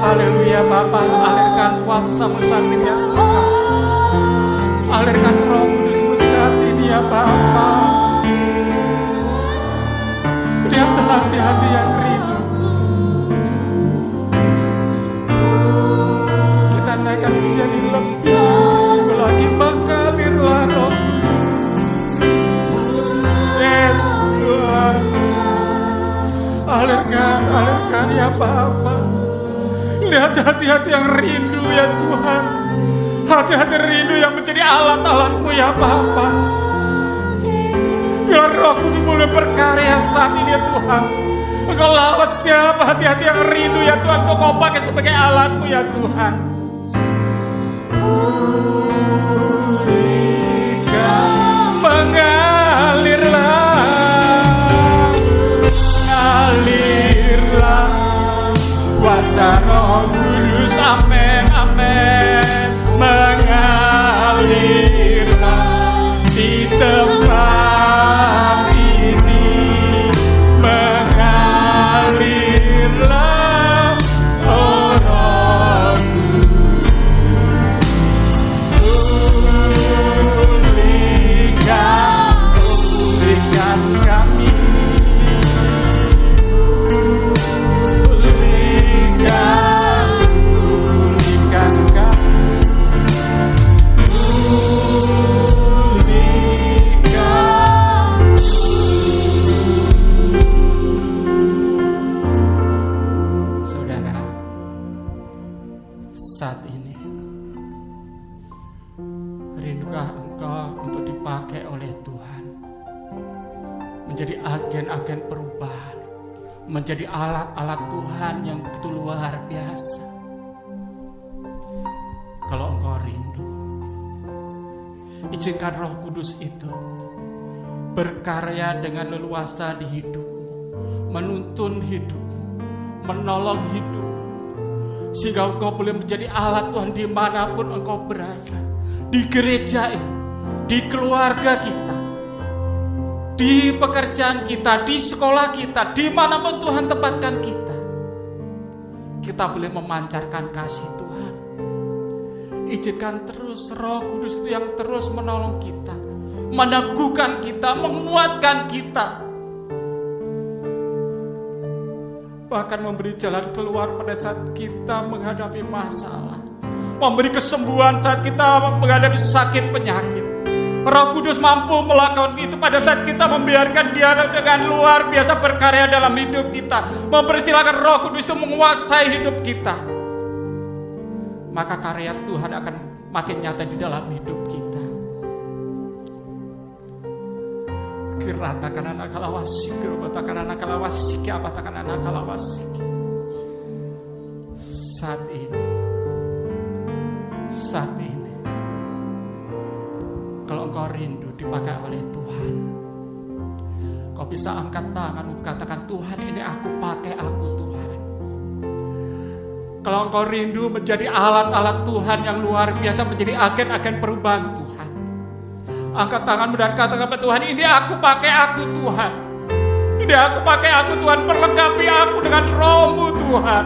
Haleluya Bapa, alirkan kuasa saat ini ya Tuhan. Alirkan Roh Kudus saat ini ya Bapa. Lihat hati-hati yang rindu. Kita naikkan pujian ini lebih sungguh-sungguh lagi. Mengalirlah Roh. Yes Tuhan. Alirkan ya Bapa. Lihat hati-hati yang rindu ya Tuhan. Hati-hati rindu yang menjadi alat-alat-Mu ya Bapa. Ya Roh Kudus boleh berkarya saat ini ya Tuhan. Engkau lawas siapa hati-hati yang rindu ya Tuhan. Engkau pakai sebagai alat-Mu ya Tuhan. Mengalirlah. Mengalirlah kuasa Roh Kudus, amin, amin. Mengalirlah di tempat ini. Mengalirlah, oh Roh Kudus. Pulihkan kami. Saat ini rindukan engkau untuk dipakai oleh Tuhan, menjadi agen-agen perubahan, menjadi alat-alat Tuhan yang begitu luar biasa. Kalau engkau rindu, izinkan Roh Kudus itu berkarya dengan leluasa di hidupmu, menuntun hidup, menolong hidup, sehingga engkau boleh menjadi alat Tuhan dimanapun engkau berada. Di gereja ini, di keluarga kita, di pekerjaan kita, di sekolah kita, dimanapun Tuhan tempatkan kita, kita boleh memancarkan kasih Tuhan. Izinkan terus Roh Kudus itu yang terus menolong kita, meneguhkan kita, menguatkan kita, bahkan memberi jalan keluar pada saat kita menghadapi masalah, memberi kesembuhan saat kita menghadapi sakit penyakit. Roh Kudus mampu melakukan itu pada saat kita membiarkan Dia dengan luar biasa berkarya dalam hidup kita. Mempersilakan Roh Kudus itu menguasai hidup kita. maka karya Tuhan akan makin nyata di dalam hidup kita. Kiratakan anak kalawasik, kiratakan anak kalawasik, abatakan anak kalawasik. Saat ini, kalau engkau rindu dipakai oleh Tuhan, kau bisa angkat tangan, katakan, Tuhan, ini aku pakai aku, Tuhan. Kalau engkau rindu menjadi alat-alat Tuhan yang luar biasa, menjadi agen-agen perubahan Tuhan, angkat tanganmu dan katakan, Tuhan, ini aku pakai aku, Tuhan. Ini aku pakai aku, Tuhan. Perlengkapi aku dengan Roh-Mu, Tuhan.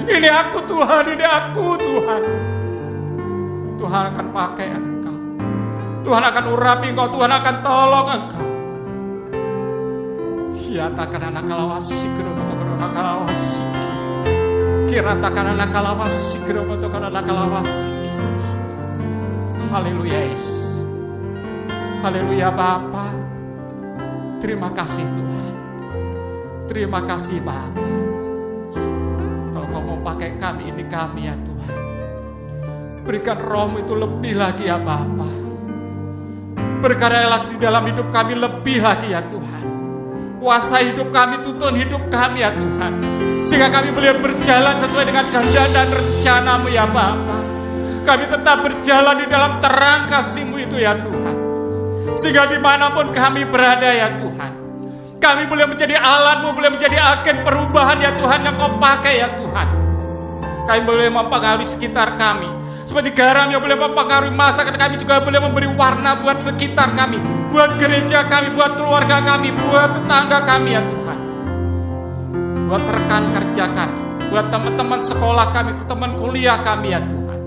Ini aku, Tuhan. Ini aku, Tuhan. Tuhan akan pakai engkau. Tuhan akan urapi engkau. Tuhan akan tolong engkau. Hiatakan anak kalawasik, gerobotokan anak kalawasik. Kiratakan anak kalawasik, gerobotokan anak kalawasik. Haleluya, Yesus. Haleluya, Bapa. Terima kasih, Tuhan. Terima kasih, Bapa. Kalau kau mau pakai kami, ini kami ya Tuhan. Berikan Roh-Mu itu lebih lagi ya Bapa. Berkaryalah di dalam hidup kami lebih lagi ya Tuhan. Kuasai hidup kami, tuntun hidup kami ya Tuhan. Sehingga kami boleh berjalan sesuai dengan kehendak dan rencana-Mu ya Bapa. Kami tetap berjalan di dalam terang kasih-Mu itu ya Tuhan. Sehingga dimanapun kami berada ya Tuhan, kami boleh menjadi alat-Mu, boleh menjadi agen perubahan ya Tuhan yang Kau pakai ya Tuhan. Kami boleh mempengaruhi sekitar kami. Seperti garam yang boleh mempengaruhi masakan, kami juga boleh memberi warna buat sekitar kami, buat gereja kami, buat keluarga kami, buat tetangga kami ya Tuhan. Buat rekan kerja kami, buat teman-teman sekolah kami, teman kuliah kami ya Tuhan.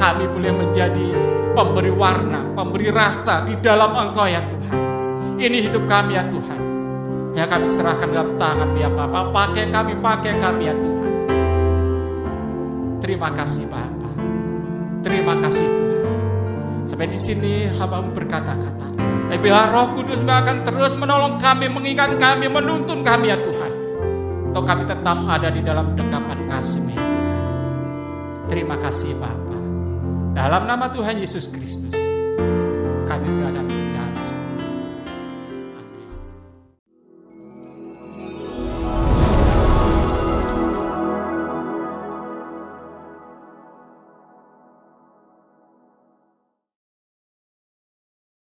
Kami boleh menjadi pemberi warna, pemberi rasa di dalam Engkau ya Tuhan. Ini hidup kami ya Tuhan. Ya kami serahkan dalam tangan ya Bapa. Pakai kami ya Tuhan. Terima kasih Bapa. Terima kasih Tuhan. Sampai di sini hamba berkata-kata. Biar Roh Kudus akan terus menolong kami, mengingat kami, menuntun kami ya Tuhan. Untuk kami tetap ada di dalam dekapan kasih-Mu ya Tuhan. Terima kasih Bapa. Dalam nama Tuhan Yesus Kristus, kami berada